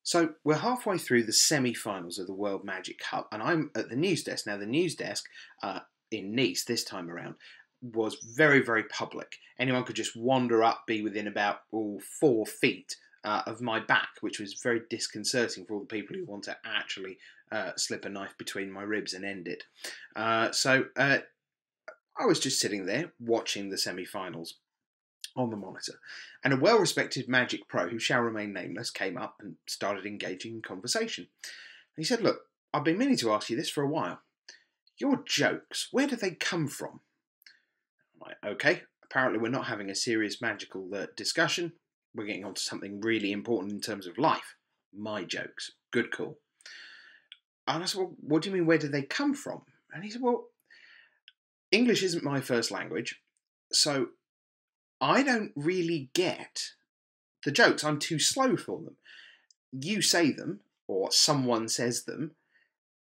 So we're halfway through the semi-finals of the World Magic Cup, and I'm at the news desk now. The news desk in Nice this time around was very, very public. Anyone could just wander up, be within about 4 feet of my back, which was very disconcerting for all the people who want to actually slip a knife between my ribs and end it. So I was just sitting there watching the semi-finals on the monitor, and a well-respected Magic Pro, who shall remain nameless, came up and started engaging in conversation. And he said, "Look, I've been meaning to ask you this for a while. Your jokes, where do they come from?" I'm like, "Okay, apparently we're not having a serious magical discussion. We're getting on to something really important in terms of life. My jokes. Good call." And I said, "Well, what do you mean, where do they come from?" And he said, "Well, English isn't my first language, so I don't really get the jokes. I'm too slow for them. You say them, or someone says them,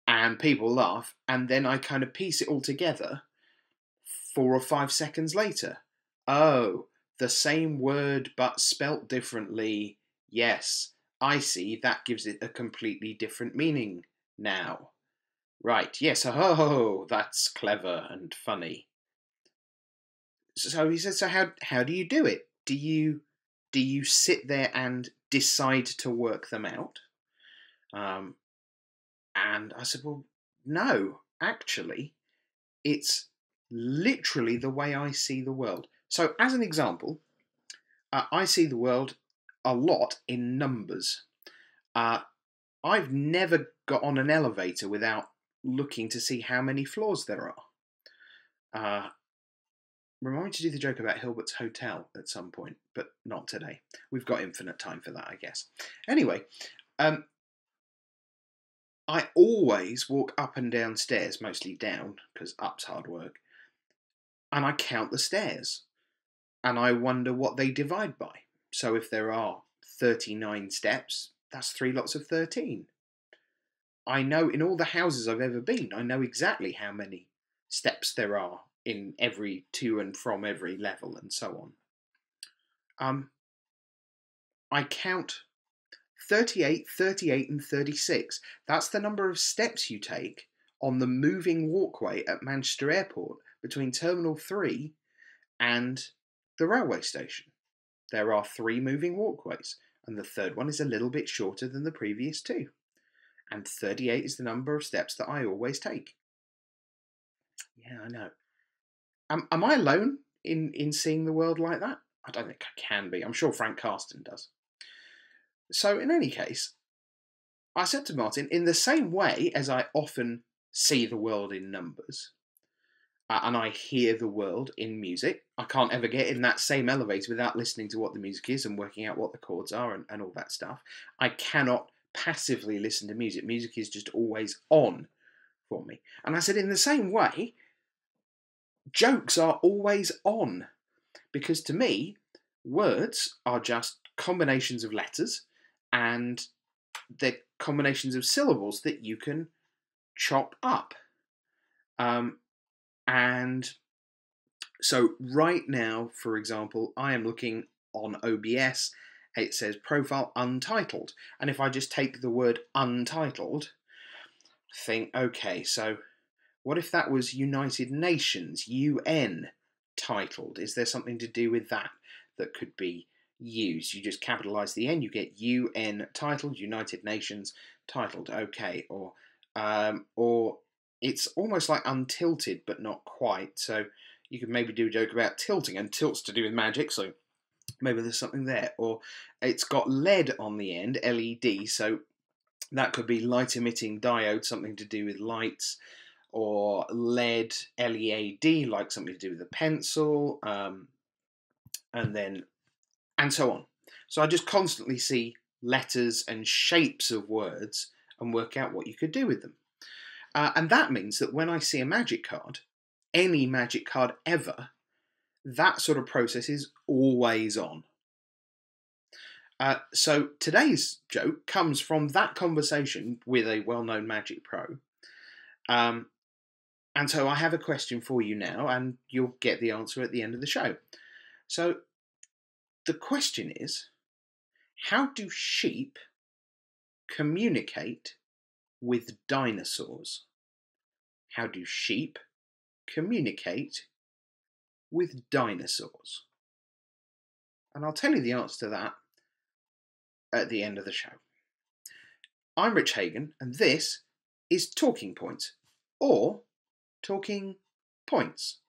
and people laugh, and then I kind of piece it all together 4 or 5 seconds later. Oh, the same word but spelt differently. Yes, I see. That gives it a completely different meaning now. Right, yes, oh, that's clever and funny." So he said, "So how do you do it? Do you sit there and decide to work them out?" Um, and I said, "Well, no, actually, it's literally the way I see the world." So, as an example, I see the world a lot in numbers. Uh, I've never got on an elevator without looking to see how many floors there are. Uh, Remind me to do the joke about Hilbert's Hotel at some point, but not today. We've got infinite time for that, I guess. Anyway, um, I always walk up and down stairs, mostly down, because up's hard work, and I count the stairs, and I wonder what they divide by. So if there are 39 steps, that's three lots of 13. I know in all the houses I've ever been, I know exactly how many steps there are in every to and from every level, and so on. I count 38, 38, and 36. That's the number of steps you take on the moving walkway at Manchester Airport between Terminal 3 and the railway station. There are three moving walkways, and the third one is a little bit shorter than the previous two. And 38 is the number of steps that I always take. Yeah, I know. Am I alone in seeing the world like that? I don't think I can be. I'm sure Frank Carston does. So, in any case, I said to Martin, in the same way as I often see the world in numbers, and I hear the world in music, I can't ever get in that same elevator without listening to what the music is and working out what the chords are and all that stuff. I cannot passively listen to music. Music is just always on for me. And I said, in the same way, jokes are always on. Because to me, words are just combinations of letters, and they're combinations of syllables that you can chop up. And so right now, for example, I am looking on OBS. It says profile untitled. And if I just take the word untitled, think, okay, so what if that was United Nations, UN titled? Is there something to do with that that could be used? You just capitalize the N, you get UN titled, United Nations titled. Okay, or it's almost like untilted, but not quite. So you could maybe do a joke about tilting, and tilt's to do with magic, so maybe there's something there. Or it's got lead on the end, LED, so that could be light emitting diode, something to do with lights, or lead, LED, like something to do with a pencil, and so on. So I just constantly see letters and shapes of words and work out what you could do with them. And that means that when I see a magic card, any magic card ever, that sort of process is always on. So today's joke comes from that conversation with a well-known Magic Pro. And so I have a question for you now, and you'll get the answer at the end of the show. So the question is, how do sheep communicate with dinosaurs? How do sheep communicate with dinosaurs? And I'll tell you the answer to that at the end of the show. I'm Rich Hagon, and this is Talking Points, or Talking Points.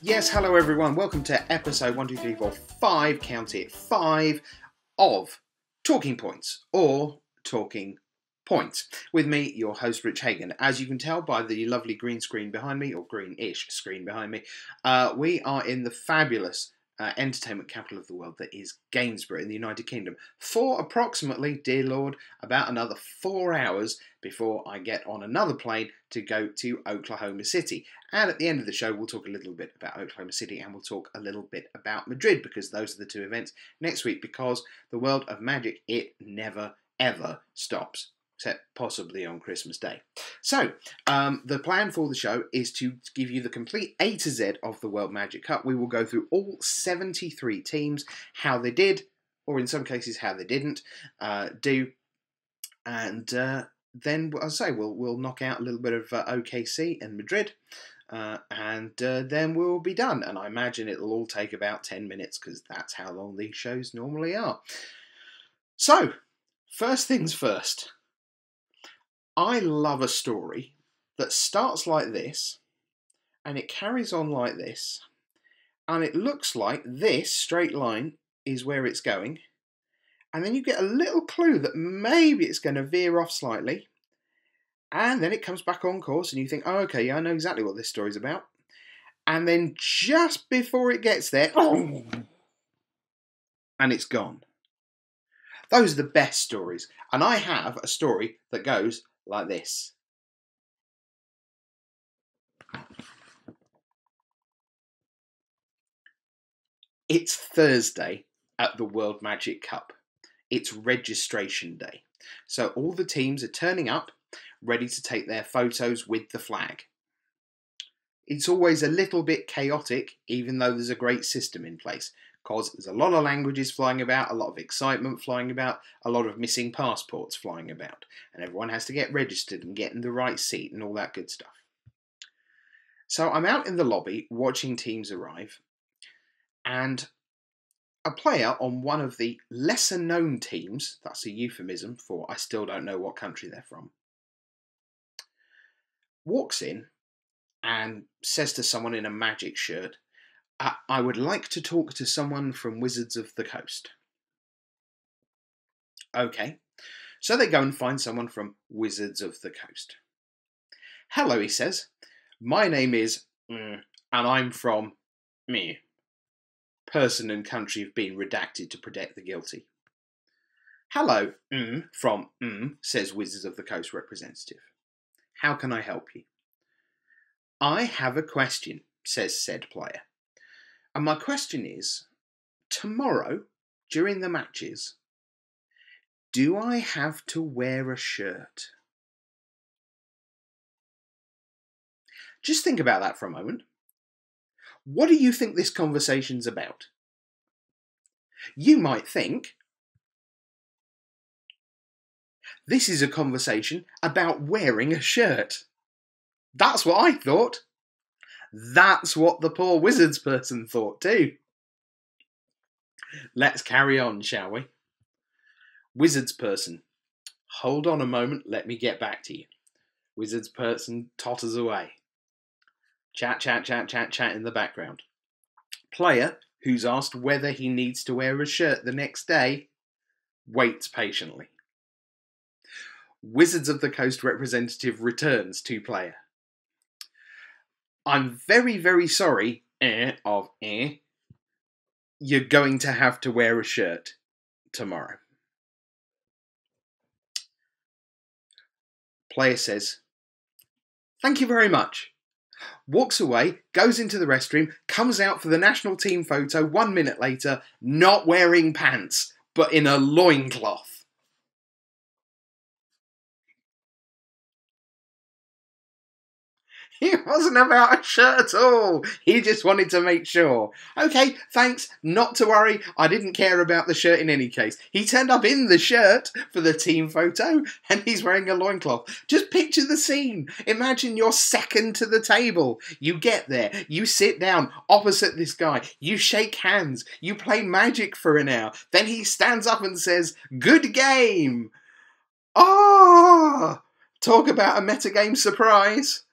Yes, hello everyone. Welcome to episode 1, 2, 3, 4, 5, count it, 5 of Talking Points, or Talking Points. With me, your host, Rich Hagon. As you can tell by the lovely green screen behind me, or greenish screen behind me, we are in the fabulous entertainment capital of the world that is Gainsborough in the United Kingdom for approximately, dear Lord, about another 4 hours before I get on another plane to go to Oklahoma City. And at the end of the show, we'll talk a little bit about Oklahoma City and we'll talk a little bit about Madrid, because those are the two events next week, because the world of magic, it never, ever stops, except possibly on Christmas Day. So, the plan for the show is to give you the complete A to Z of the World Magic Cup. We will go through all 73 teams, how they did, or in some cases how they didn't do, and then, as I say, we'll knock out a little bit of OKC and Madrid, and then we'll be done. And I imagine it'll all take about 10 minutes, because that's how long these shows normally are. So, first things first. I love a story that starts like this, and it carries on like this, and it looks like this straight line is where it's going, and then you get a little clue that maybe it's going to veer off slightly, and then it comes back on course, and you think, oh, okay, yeah, I know exactly what this story's about. And then just before it gets there, and it's gone. Those are the best stories. And I have a story that goes like this. It's Thursday at the World Magic Cup. It's registration day. So all the teams are turning up, ready to take their photos with the flag. It's always a little bit chaotic, even though there's a great system in place, because there's a lot of languages flying about, a lot of excitement flying about, a lot of missing passports flying about, and everyone has to get registered and get in the right seat and all that good stuff. So I'm out in the lobby watching teams arrive, and a player on one of the lesser known teams, that's a euphemism for I still don't know what country they're from, walks in and says to someone in a magic shirt, I would like to talk to someone from Wizards of the Coast. Okay, so they go and find someone from Wizards of the Coast. Hello, he says. My name is, and I'm from, me. Person and country have been redacted to protect the guilty. Hello, from, says Wizards of the Coast representative. How can I help you? I have a question, says said player. And my question is, tomorrow, during the matches, do I have to wear a shirt? Just think about that for a moment. What do you think this conversation's about? You might think this is a conversation about wearing a shirt. That's what I thought. That's what the poor Wizards person thought too. Let's carry on, shall we? Wizards person, hold on a moment, let me get back to you. Wizards person totters away. Chat in the background. Player, who's asked whether he needs to wear a shirt the next day, waits patiently. Wizards of the Coast representative returns to player. I'm very, very sorry, you're going to have to wear a shirt tomorrow. Player says, thank you very much. walks away, goes into the restroom, comes out for the national team photo 1 minute later, not wearing pants, but in a loincloth. It wasn't about a shirt at all. He just wanted to make sure. Okay, thanks. Not to worry. I didn't care about the shirt in any case. He turned up in the shirt for the team photo and he's wearing a loincloth. Just picture the scene. Imagine you're second to the table. You get there. You sit down opposite this guy. You shake hands. You play magic for an hour. Then he stands up and says, "Good game." Ah! Talk about a metagame surprise.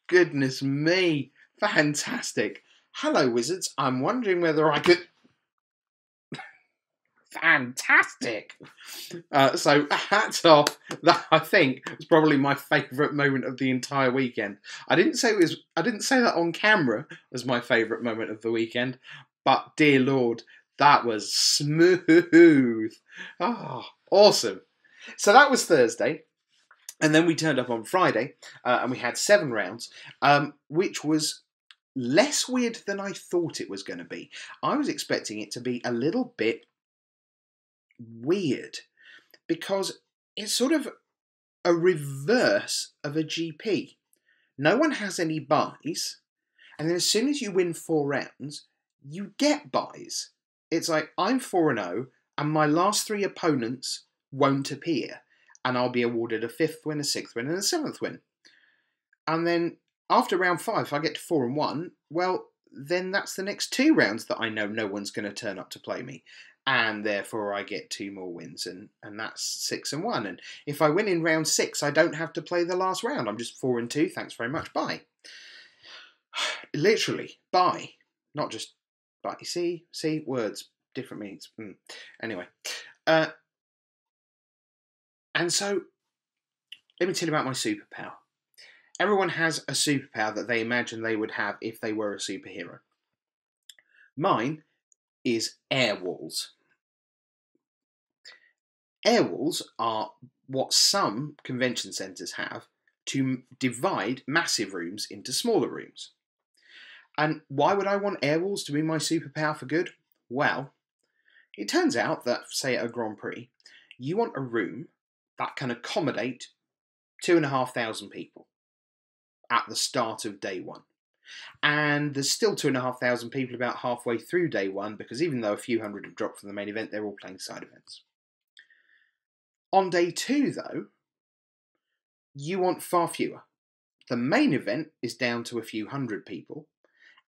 Goodness me, fantastic. Hello, wizards. I'm wondering whether I could... Fantastic. So hats off. That, I think, was probably my favourite moment of the entire weekend. I didn't say that on camera as my favourite moment of the weekend, but dear Lord, that was smooth. Oh, awesome. So that was Thursday. And then we turned up on Friday, and we had 7 rounds, which was less weird than I thought it was going to be. I was expecting it to be a little bit weird, because it's sort of a reverse of a GP. No one has any buys, and then as soon as you win 4 rounds, you get buys. It's like, I'm 4-0, and my last 3 opponents won't appear. And I'll be awarded a 5th win, a 6th win, and a 7th win. And then after round 5, if I get to 4-1, well, then that's the next 2 rounds that I know no one's going to turn up to play me. And therefore I get 2 more wins, and that's 6-1. And if I win in round 6, I don't have to play the last round. I'm just 4-2, thanks very much, bye. Literally, bye. Not just bye. See, words, different meanings. Anyway. And so, let me tell you about my superpower. Everyone has a superpower that they imagine they would have if they were a superhero. Mine is air walls. Air walls are what some convention centres have to divide massive rooms into smaller rooms. And why would I want air walls to be my superpower for good? Well, it turns out that, say at a Grand Prix, you want a room that can accommodate 2,500 people at the start of day 1. And there's still 2,500 people about halfway through day 1, because even though a few hundred have dropped from the main event, they're all playing side events. On day 2, though, you want far fewer. The main event is down to a few hundred people,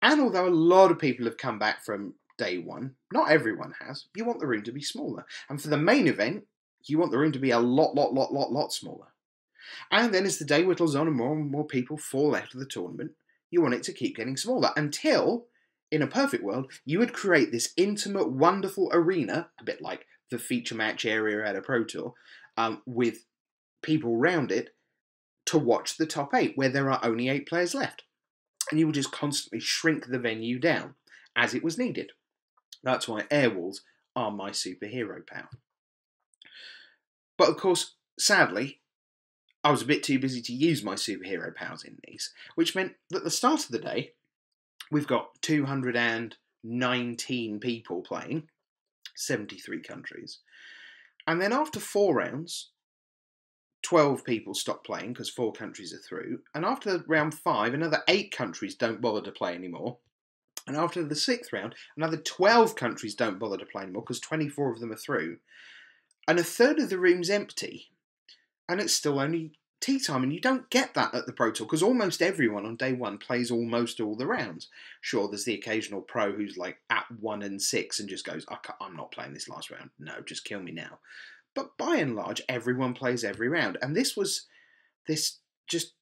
and although a lot of people have come back from day 1, not everyone has, you want the room to be smaller. And for the main event, you want the room to be a lot smaller. And then as the day whittles on and more people fall out of the tournament, you want it to keep getting smaller until, in a perfect world, you would create this intimate, wonderful arena, a bit like the feature match area at a Pro Tour, with people round it to watch the top 8, where there are only 8 players left. And you would just constantly shrink the venue down as it was needed. That's why air walls are my superhero power. But of course, sadly, I was a bit too busy to use my superhero powers in these, which meant that at the start of the day, we've got 219 people playing, 73 countries. And then after 4 rounds, 12 people stop playing because 4 countries are through. And after round 5, another 8 countries don't bother to play anymore. And after the 6th round, another 12 countries don't bother to play anymore because 24 of them are through. And a third of the room's empty. And it's still only tea time, and you don't get that at the Pro Tour because almost everyone on day 1 plays almost all the rounds. Sure, there's the occasional pro who's like at 1 and 6 and just goes, I'm not playing this last round. No, just kill me now. But by and large, everyone plays every round. And this just,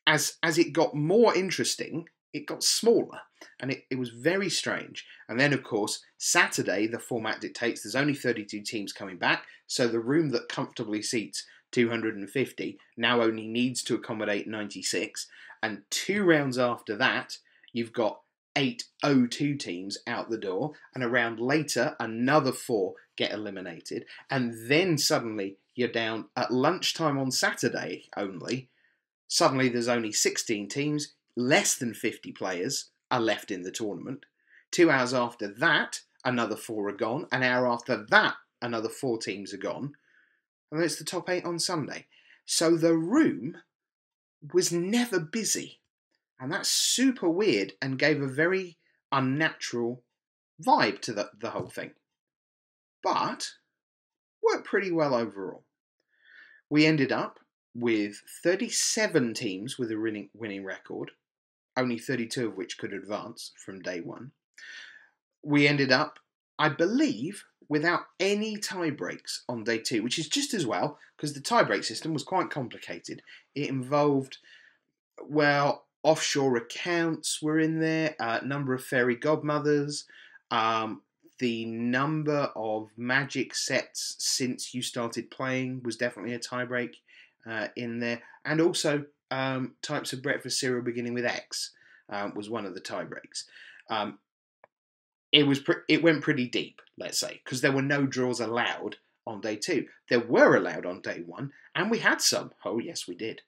as it got more interesting, it got smaller. And it was very strange. And then, of course, Saturday, the format dictates there's only 32 teams coming back. So the room that comfortably seats 250 now only needs to accommodate 96. And 2 rounds after that, you've got 8 O2 teams out the door. And a round later, another 4 get eliminated. And then suddenly you're down at lunchtime on Saturday only. Suddenly there's only 16 teams. less than 50 players are left in the tournament. 2 hours after that, another 4 are gone. An hour after that, another 4 teams are gone. And then it's the top 8 on Sunday. So the room was never busy. And that's super weird and gave a very unnatural vibe to the whole thing. But worked pretty well overall. We ended up with 37 teams with a winning record, only 32 of which could advance from day one. We ended up, I believe, without any tie breaks on day 2, which is just as well, because the tie break system was quite complicated. It involved, well, offshore accounts were in there, number of fairy godmothers, the number of magic sets since you started playing was definitely a tiebreak in there, and also types of breakfast cereal beginning with X was one of the tiebreaks. It went pretty deep, let's say, because there were no draws allowed on day 2. There were allowed on day 1, and we had some. Oh yes, we did.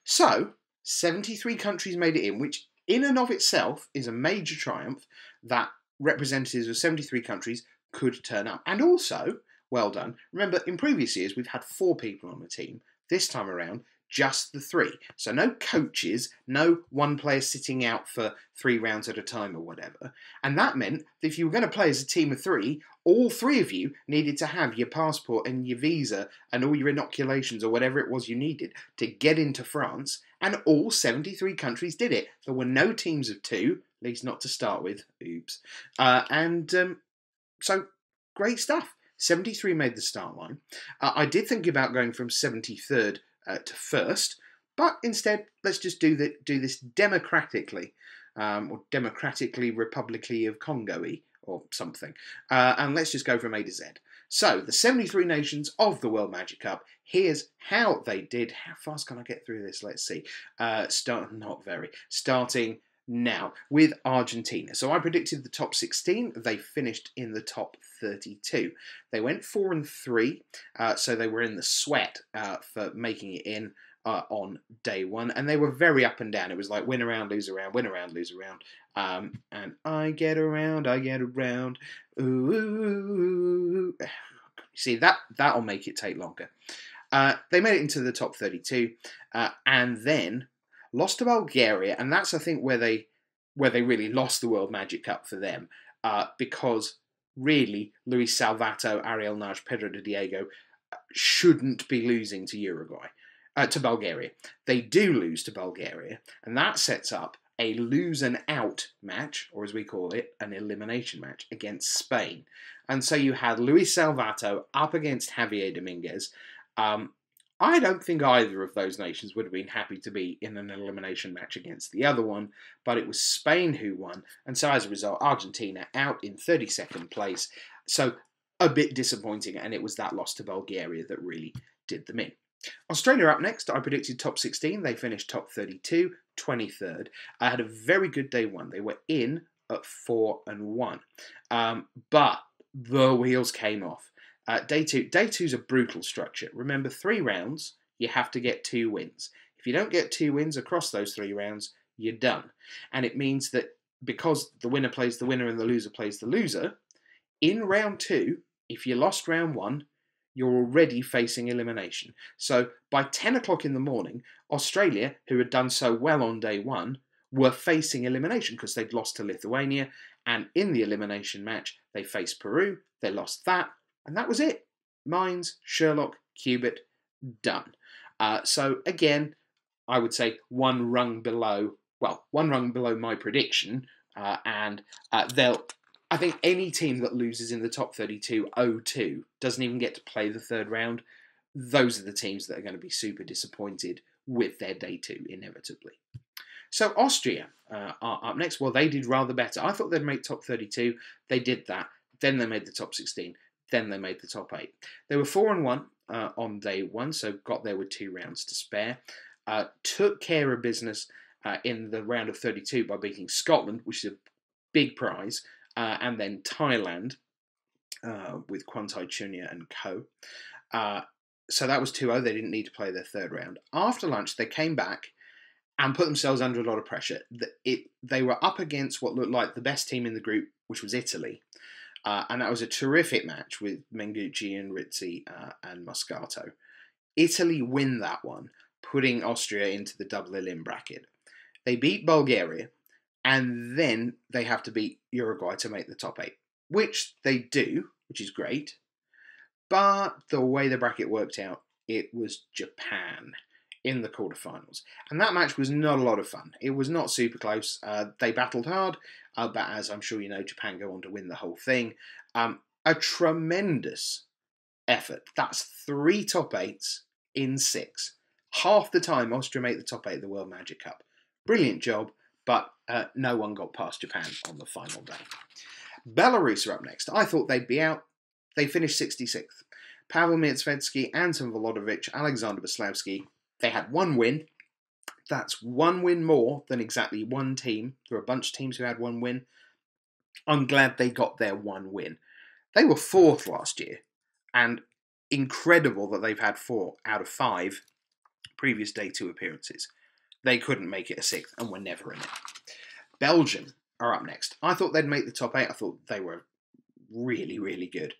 So 73 countries made it in, which in and of itself is a major triumph that representatives of 73 countries could turn up. And also, well done. Remember, in previous years, we've had 4 people on the team. This time around, just the 3. So no coaches, no one player sitting out for 3 rounds at a time or whatever. And that meant that if you were going to play as a team of 3, all 3 of you needed to have your passport and your visa and all your inoculations or whatever it was you needed to get into France. And all 73 countries did it. There were no teams of 2, at least not to start with. Oops. So great stuff. 73 made the start line. I did think about going from 73rd to 1st, but instead let's just do this democratically, or democratically republicly of Congo-y or something, and let's just go from A to Z. So the 73 nations of the World Magic Cup. Here's how they did. How fast can I get through this? Let's see. Not very. Starting now with Argentina. So I predicted the top 16. They finished in the top 32. They went 4 and 3, so they were in the sweat for making it in on day 1, and they were very up and down. It was like win around, lose around, win around, lose around, and I get around, I get around. Ooh. See, that'll make it take longer. They made it into the top 32, and then lost to Bulgaria, and that's I think where they really lost the World Magic Cup for them, because really Luis Salvato, Ariel Naj, Pedro de Diego shouldn't be losing to Uruguay, to Bulgaria. They do lose to Bulgaria, and that sets up a lose and out match, or as we call it, an elimination match against Spain. And so you had Luis Salvato up against Javier Dominguez. I don't think either of those nations would have been happy to be in an elimination match against the other one, but it was Spain who won, and so as a result, Argentina out in 32nd place. So a bit disappointing, and it was that loss to Bulgaria that really did them in. Australia up next. I predicted top 16. They finished top 32, 23rd. I had a very good day 1. They were in at 4 and 1, but the wheels came off. Day 2 is a brutal structure. Remember, 3 rounds, you have to get 2 wins. If you don't get 2 wins across those 3 rounds, you're done. And it means that because the winner plays the winner and the loser plays the loser, in round 2, if you lost round 1, you're already facing elimination. So by 10 o'clock in the morning, Australia, who had done so well on day 1, were facing elimination because they'd lost to Lithuania, and in the elimination match, they faced Peru, they lost that, and that was it. Mines, Sherlock, Cubit, done. So again, I would say one rung below my prediction, and I think any team that loses in the top 32 0-2 doesn't even get to play the 3rd round. Those are the teams that are going to be super disappointed with their day 2, inevitably. So Austria are up next. Well, they did rather better. I thought they'd make top 32. They did that. Then they made the top 16. Then they made the top 8. They were 4 and 1 on day 1, so got there with 2 rounds to spare. Took care of business in the round of 32 by beating Scotland, which is a big prize, and then Thailand with Kwantai Chunya and co. So that was 2-0. They didn't need to play their 3rd round. After lunch, they came back and put themselves under a lot of pressure. They were up against what looked like the best team in the group, which was Italy. And that was a terrific match with Mengucci and Rizzi and Moscato. Italy win that one, putting Austria into the double elim bracket. They beat Bulgaria, and then they have to beat Uruguay to make the top 8, which they do, which is great. But the way the bracket worked out, it was Japan in the quarterfinals. And that match was not a lot of fun. It was not super close. They battled hard, but as I'm sure you know, Japan go on to win the whole thing. A tremendous effort. That's 3 top 8s in 6. Half the time Austria make the top 8 of the World Magic Cup. Brilliant job, but no one got past Japan on the final day. Belarus are up next. I thought they'd be out. They finished 66th. Pavel Mierzwedzki, Anton Volodovich, Alexander Beslavsky, they had 1 win. That's 1 win more than exactly one team. There were a bunch of teams who had 1 win. I'm glad they got their 1 win. They were 4th last year, and incredible that they've had 4 out of 5 previous day 2 appearances. They couldn't make it a 6th and were never in it. Belgium are up next. I thought they'd make the top 8. I thought they were really, really good.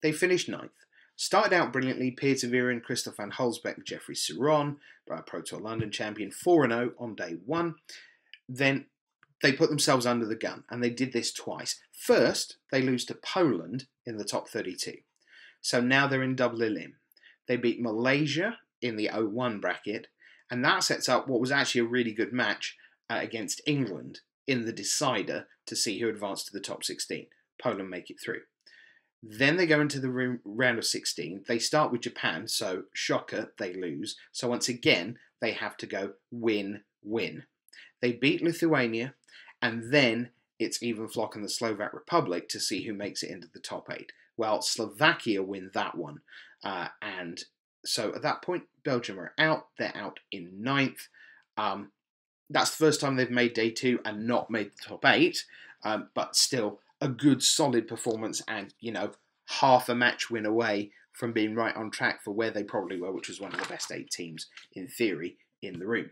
They finished 9th. Started out brilliantly. Peter Viren, Christoph van Holzbeck, Jeffrey Suron, Pro Tour London champion, 4-0 on day 1. Then they put themselves under the gun, and they did this twice. First, they lose to Poland in the top 32. So now they're in double elim. They beat Malaysia in the 0-1 bracket, and that sets up what was actually a really good match against England in the decider to see who advanced to the top 16. Poland make it through. Then they go into the round of 16. They start with Japan, so shocker, they lose. So once again, they have to go win-win. They beat Lithuania, and then it's even Flock and the Slovak Republic to see who makes it into the top 8. Well, Slovakia win that one, and so at that point, Belgium are out. They're out in 9th. That's the first time they've made day 2 and not made the top 8, but still a good, solid performance, and, you know, half a match win away from being right on track for where they probably were, which was one of the best 8 teams, in theory, in the room.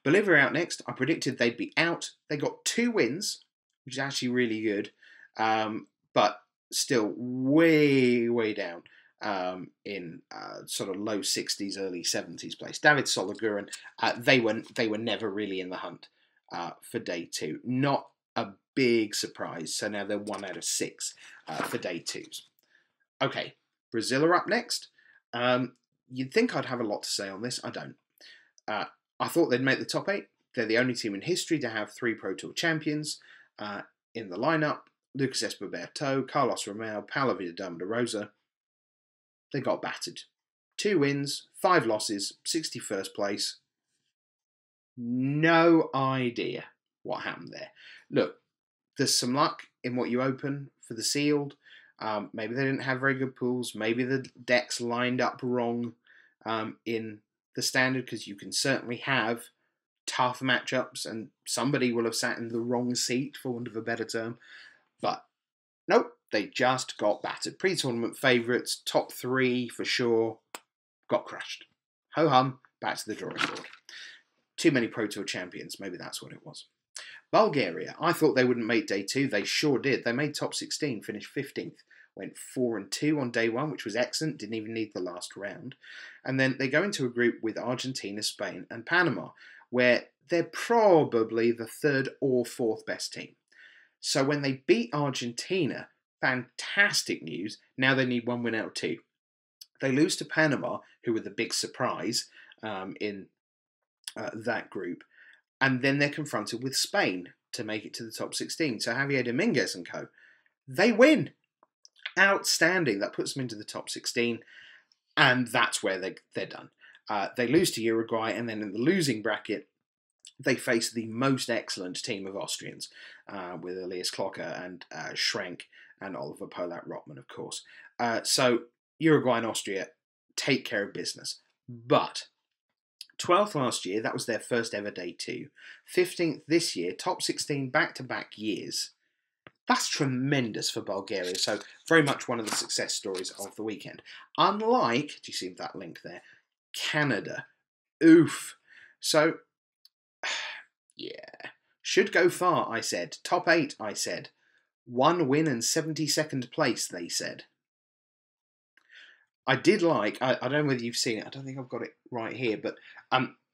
Bolivia out next. I predicted they'd be out. They got 2 wins, which is actually really good, but still way, way down in sort of low 60s, early 70s place. David Sologuren, they were never really in the hunt for day 2. Not a big surprise. So now they're 1 out of 6 for day 2s. Okay, Brazil are up next. You'd think I'd have a lot to say on this. I don't. I thought they'd make the top 8. They're the only team in history to have 3 Pro Tour champions in the lineup. Lucas Escoberto, Carlos Romeo, Paulo Vidal de Rosa. They got battered. 2 wins, 5 losses, 61st place. No idea what happened there. Look, there's some luck in what you open for the sealed. Maybe they didn't have very good pools. Maybe the decks lined up wrong in the standard, because you can certainly have tough matchups and somebody will have sat in the wrong seat, for want of a better term. But nope, they just got battered. Pre-tournament favourites, top 3 for sure, got crushed. Ho-hum, back to the drawing board. Too many Pro Tour champions, maybe that's what it was. Bulgaria, I thought they wouldn't make day 2. They sure did. They made top 16, finished 15th. Went 4-2 on day 1, which was excellent. Didn't even need the last round. And then they go into a group with Argentina, Spain, and Panama, where they're probably the 3rd or 4th best team. So when they beat Argentina, fantastic news. Now they need 1 win out of 2. They lose to Panama, who were the big surprise in that group. And then they're confronted with Spain to make it to the top 16. So Javier Dominguez and co, they win. Outstanding. That puts them into the top 16. And that's where they're done. They lose to Uruguay. And then in the losing bracket, they face the most excellent team of Austrians, with Elias Klocker and Schrenk and Oliver Polat-Rotman, of course. So Uruguay and Austria take care of business. But 12th last year, that was their first ever day 2. 15th this year, top 16 back-to-back years. That's tremendous for Bulgaria. So very much one of the success stories of the weekend. Unlike, do you see that link there? Canada. Oof. So Yeah. Should go far, I said. Top 8, I said. 1 win and 72nd place, they said. I did like, I don't know whether you've seen it, I don't think I've got it right here, but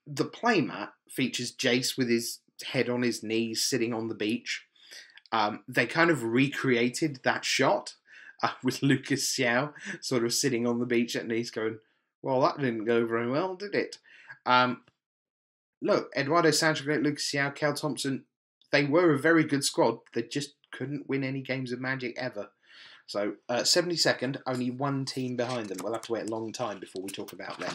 the playmat features Jace with his head on his knees sitting on the beach. They kind of recreated that shot with Lucas Xiao sort of sitting on the beach and he's going, well, that didn't go very well, did it? Look, Eduardo Sancho, Lucas Xiao, Cal Thompson, they were a very good squad. They just couldn't win any games of Magic ever. So, 72nd, only one team behind them. We'll have to wait a long time before we talk about them.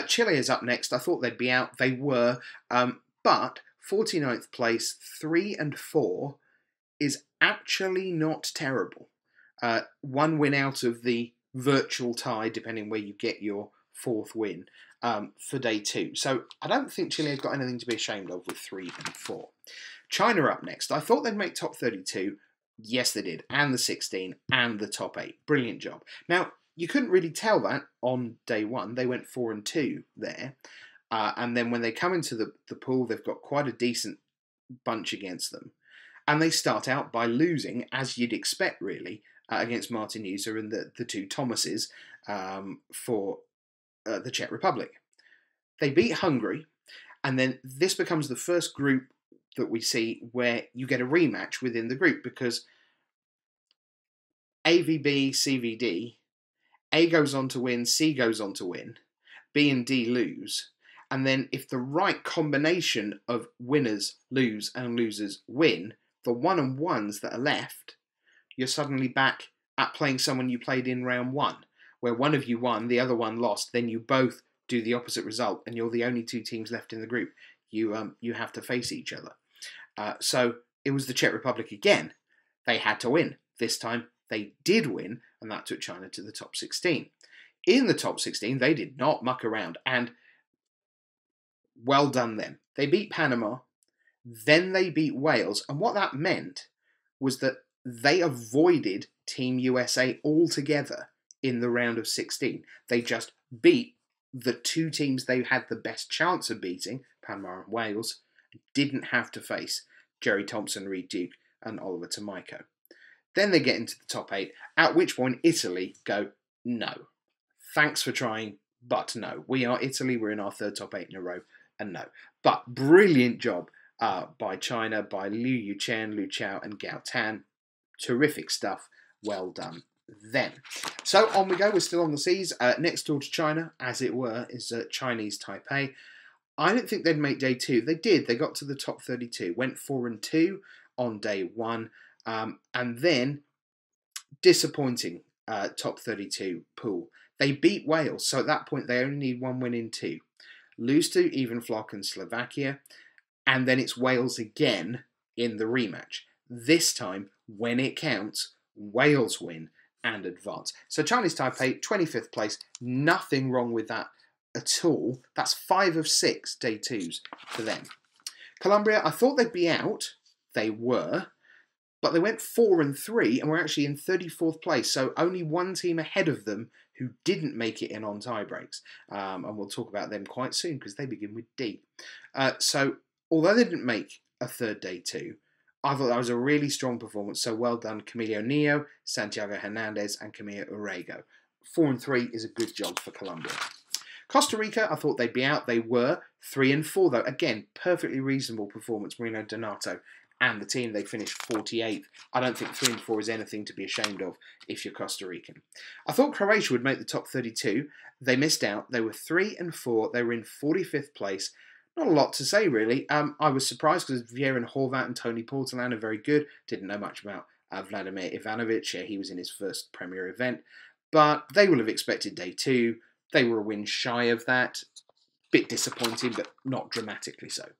Chile is up next. I thought they'd be out. They were. But 49th place, 3 and 4, is actually not terrible. 1 win out of the virtual tie, depending where you get your 4th win for day 2. So I don't think Chile have got anything to be ashamed of with 3 and 4. China up next. I thought they'd make top 32. Yes, they did. And the 16 and the top 8. Brilliant job. Now, you couldn't really tell that on day 1. They went 4 and 2 there. And then when they come into the pool, they've got quite a decent bunch against them. And they start out by losing, as you'd expect, really, against Martin User and the two Thomases for the Czech Republic. They beat Hungary, and then this becomes the first group that we see where you get a rematch within the group, because AVB, CVD, A goes on to win, C goes on to win, B and D lose, and then if the right combination of winners lose and losers win, the 1-on-1s that are left, you're suddenly back at playing someone you played in round 1, where one of you won, the other one lost, then you both do the opposite result, and you're the only 2 teams left in the group. You have to face each other. So it was the Czech Republic again. They had to win. This time they did win, and that took China to the top 16. In the top 16, they did not muck around, and well done them. They beat Panama, then they beat Wales, and what that meant was that they avoided Team USA altogether in the round of 16. They just beat the 2 teams they had the best chance of beating, Panama and Wales, didn't have to face Jerry Thompson, Reed Duke, and Oliver Tomiko. Then they get into the top 8, at which point Italy go, no. Thanks for trying, but no. We are Italy, we're in our 3rd top 8 in a row, and no. But brilliant job by China, by Liu Yuchen, Liu Chao, and Gao Tan. Terrific stuff. Well done them. So on we go. We're still on the seas. Next door to China, as it were, is Chinese Taipei. I didn't think they'd make day 2. They did. They got to the top 32. Went 4 and 2 on day 1. And then, disappointing top 32 pool. They beat Wales. So at that point, they only need 1 win in 2. Lose to Evenflock and Slovakia. And then it's Wales again in the rematch. This time, when it counts, Wales win and advance. So Chinese Taipei, 25th place. Nothing wrong with that at all. That's 5 of 6 day 2s for them. Colombia, I thought they'd be out. They were. But they went 4 and 3 and were actually in 34th place. So only 1 team ahead of them who didn't make it in on tie breaks. And we'll talk about them quite soon because they begin with D. So although they didn't make a 3rd day 2, I thought that was a really strong performance. So well done, Camilo Neo, Santiago Hernandez, and Camilo Urrego. 4 and 3 is a good job for Colombia. Costa Rica, I thought they'd be out. They were 3 and 4 though. Again, perfectly reasonable performance. Marino Donato and the team, they finished 48th. I don't think 3 and 4 is anything to be ashamed of if you're Costa Rican. I thought Croatia would make the top 32. They missed out. They were 3 and 4. They were in 45th place. Not a lot to say, really. I was surprised because Vieran Horvat and Tony Portolan are very good. Didn't know much about Vladimir Ivanovic. He was in his first Premier event. But they will have expected day 2. They were a win shy of that. Bit disappointing, but not dramatically so.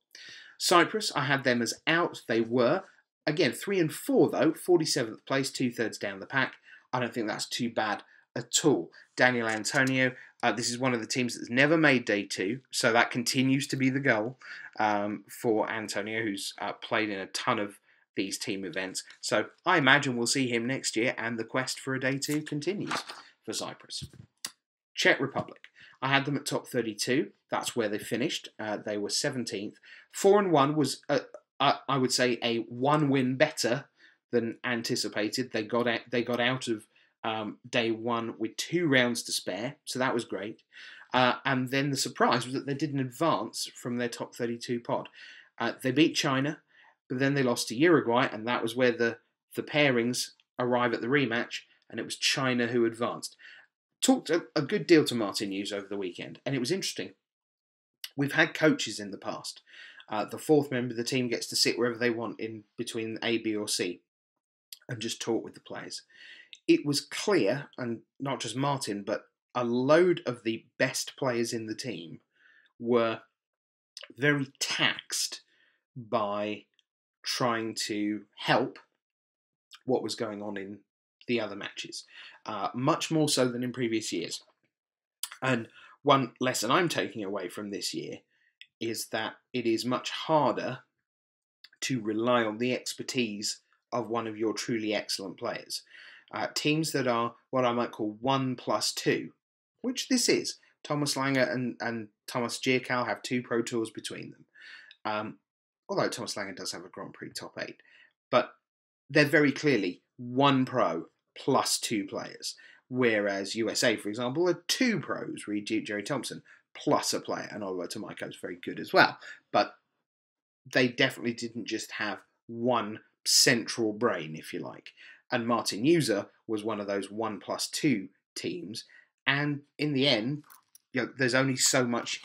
Cyprus, I had them as out. They were. Again, 3 and 4, though. 47th place, 2/3 down the pack. I don't think that's too bad at all. Daniel Antonio, this is one of the teams that's never made day 2, so that continues to be the goal for Antonio, who's played in a ton of these team events. So I imagine we'll see him next year, and the quest for a day 2 continues for Cyprus. Czech Republic. I had them at top 32. That's where they finished. They were 17th. 4-1 was, I would say, a 1 win better than anticipated. They got out of day 1 with 2 rounds to spare, so that was great. And then the surprise was that they didn't advance from their top 32 pod. They beat China, but then they lost to Uruguay, and that was where the pairings arrive at the rematch, and it was China who advanced. Talked a good deal to Martin Hughes over the weekend, and it was interesting. We've had coaches in the past. The fourth member of the team gets to sit wherever they want in between A, B, or C and just talk with the players. It was clear, and not just Martin, but a load of the best players in the team were very taxed by trying to help what was going on in the other matches, much more so than in previous years. And one lesson I'm taking away from this year is that it is much harder to rely on the expertise of one of your truly excellent players. Teams that are what I might call 1+2, which this is. Thomas Langer and Thomas Gierkau have 2 Pro Tours between them. Although Thomas Langer does have a Grand Prix top 8. But they're very clearly 1 pro plus 2 players. Whereas USA, for example, are 2 pros, Reed Duke, Jerry Thompson, plus a player. And Oliver Tomiko is very good as well. But they definitely didn't just have one central brain, if you like. And Martin User was one of those 1+2 teams. And in the end, there's only so much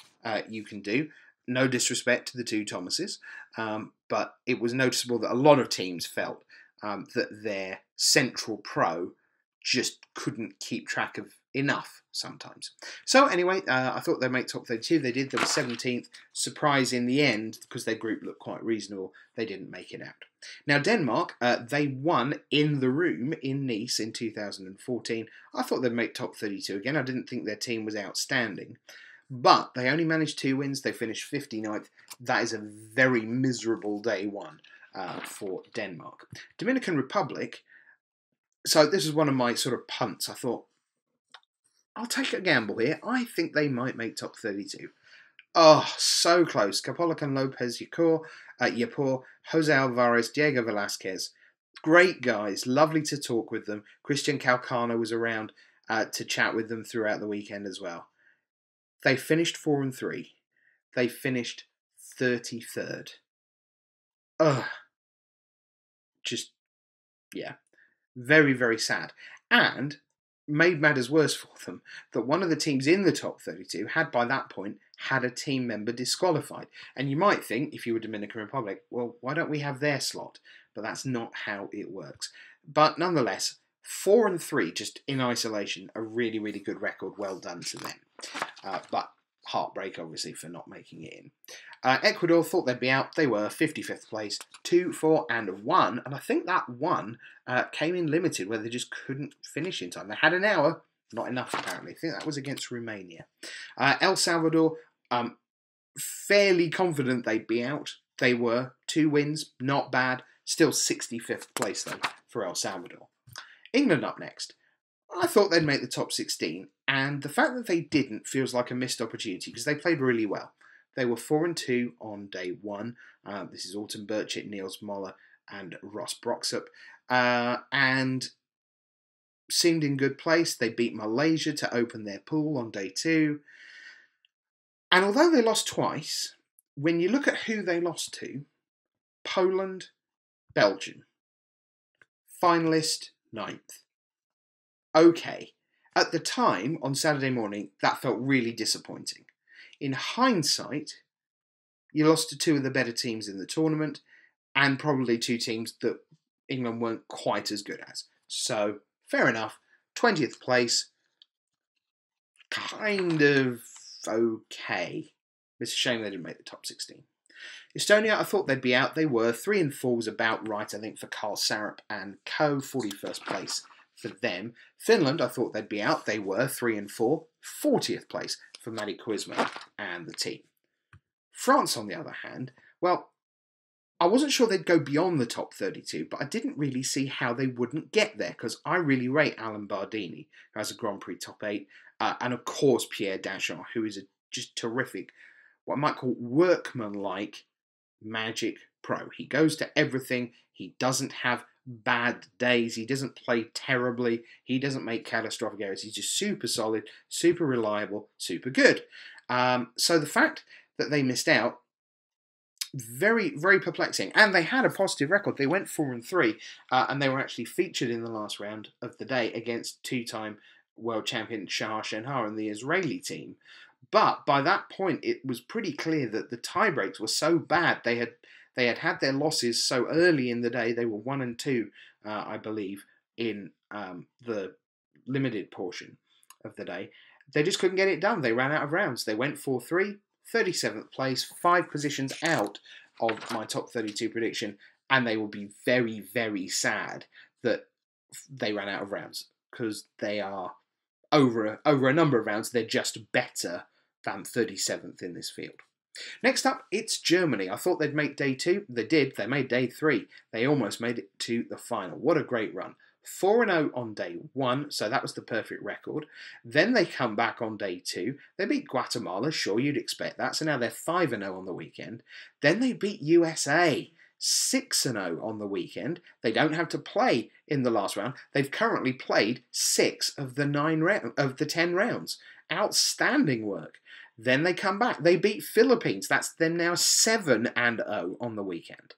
you can do. No disrespect to the 2 Thomases, but it was noticeable that a lot of teams felt that their central pro just couldn't keep track of enough sometimes. So anyway, I thought they'd make top 32. They did. They were 17th. Surprise in the end, because their group looked quite reasonable, they didn't make it out. Now Denmark, they won in the room in Nice in 2014. I thought they'd make top 32 again. I didn't think their team was outstanding. But they only managed 2 wins. They finished 59th. That is a very miserable day 1 for Denmark. Dominican Republic, so this is one of my sort of punts. I thought, I'll take a gamble here. I think they might make top 32. Oh, so close. Capolican Lopez Yapor, Jose Alvarez, Diego Velasquez. Great guys. Lovely to talk with them. Christian Calcano was around to chat with them throughout the weekend as well. They finished 4-3. They finished 33rd. Ugh. Just, yeah. Very, very sad. And made matters worse for them that one of the teams in the top 32 had by that point had a team member disqualified. And you might think, if you were Dominican Republic, well, why don't we have their slot? But that's not how it works. But nonetheless, 4-3 just in isolation, a really, really good record. Well done to them. But heartbreak, obviously, for not making it in. Ecuador thought they'd be out. They were 55th place, 2, 4, and 1. And I think that 1 came in limited, where they just couldn't finish in time. They had an hour, not enough apparently. I think that was against Romania. El Salvador, fairly confident they'd be out. They were 2 wins, not bad. Still 65th place though for El Salvador. England up next. I thought they'd make the top 16, and the fact that they didn't feels like a missed opportunity because they played really well. They were 4-2 on day 1. This is Autumn Burchett, Niels Moller, and Ross Broxup, and seemed in good place. They beat Malaysia to open their pool on day 2. And although they lost twice, when you look at who they lost to, Poland, Belgium, finalist 9th. Okay, at the time, on Saturday morning, that felt really disappointing. In hindsight, you lost to 2 of the better teams in the tournament, and probably 2 teams that England weren't quite as good as. So, fair enough. 20th place, kind of okay. It's a shame they didn't make the top 16. Estonia, I thought they'd be out. They were. 3 and 4 was about right, I think, for Carl Sarup and co. 41st place for them. Finland, I thought they'd be out. They were 3 and 4. 40th place for Maddie Quizmo and the team. France, on the other hand, well, I wasn't sure they'd go beyond the top 32, but I didn't really see how they wouldn't get there, because I really rate Alan Bardini, who has a Grand Prix top 8, and of course Pierre Dajon, who is a just terrific, what I might call workman-like Magic Pro. He goes to everything. He doesn't have bad days. He doesn't play terribly. He doesn't make catastrophic errors. He's just super solid, super reliable, super good. So the fact that they missed out, very, very perplexing. And they had a positive record. They went 4-3, and they were actually featured in the last round of the day against two-time world champion Shahar Shenhar and the Israeli team. But by that point, it was pretty clear that the tie breaks were so bad. They had their losses so early in the day. They were 1 and 2, I believe, in the limited portion of the day. They just couldn't get it done. They ran out of rounds. They went 4-3, 37th place, 5 positions out of my top 32 prediction, and they will be very, very sad that they ran out of rounds, because they are over a number of rounds. They're just better than 37th in this field. Next up, it's Germany. I thought they'd make day 2. They did. They made day 3. They almost made it to the final. What a great run. 4-0 on day 1, so that was the perfect record. Then they come back on day 2. They beat Guatemala. Sure, you'd expect that. So now they're 5-0 on the weekend. Then they beat USA. 6-0 on the weekend. They don't have to play in the last round. They've currently played 6 of the 10 rounds. Outstanding work. Then they come back. They beat Philippines. That's them now 7-0 on the weekend.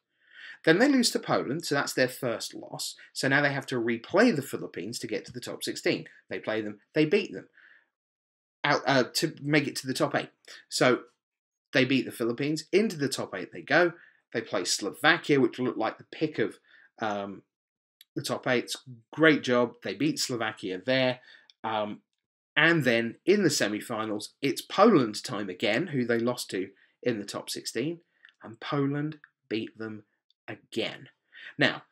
Then they lose to Poland, so that's their first loss. So now they have to replay the Philippines to get to the top 16. They play them. They beat them out to make it to the top 8. So they beat the Philippines. Into the top 8 they go. They play Slovakia, which looked like the pick of the top 8. Great job. They beat Slovakia there. And then in the semi-finals, it's Poland's time again, who they lost to in the top 16. And Poland beat them again. Now,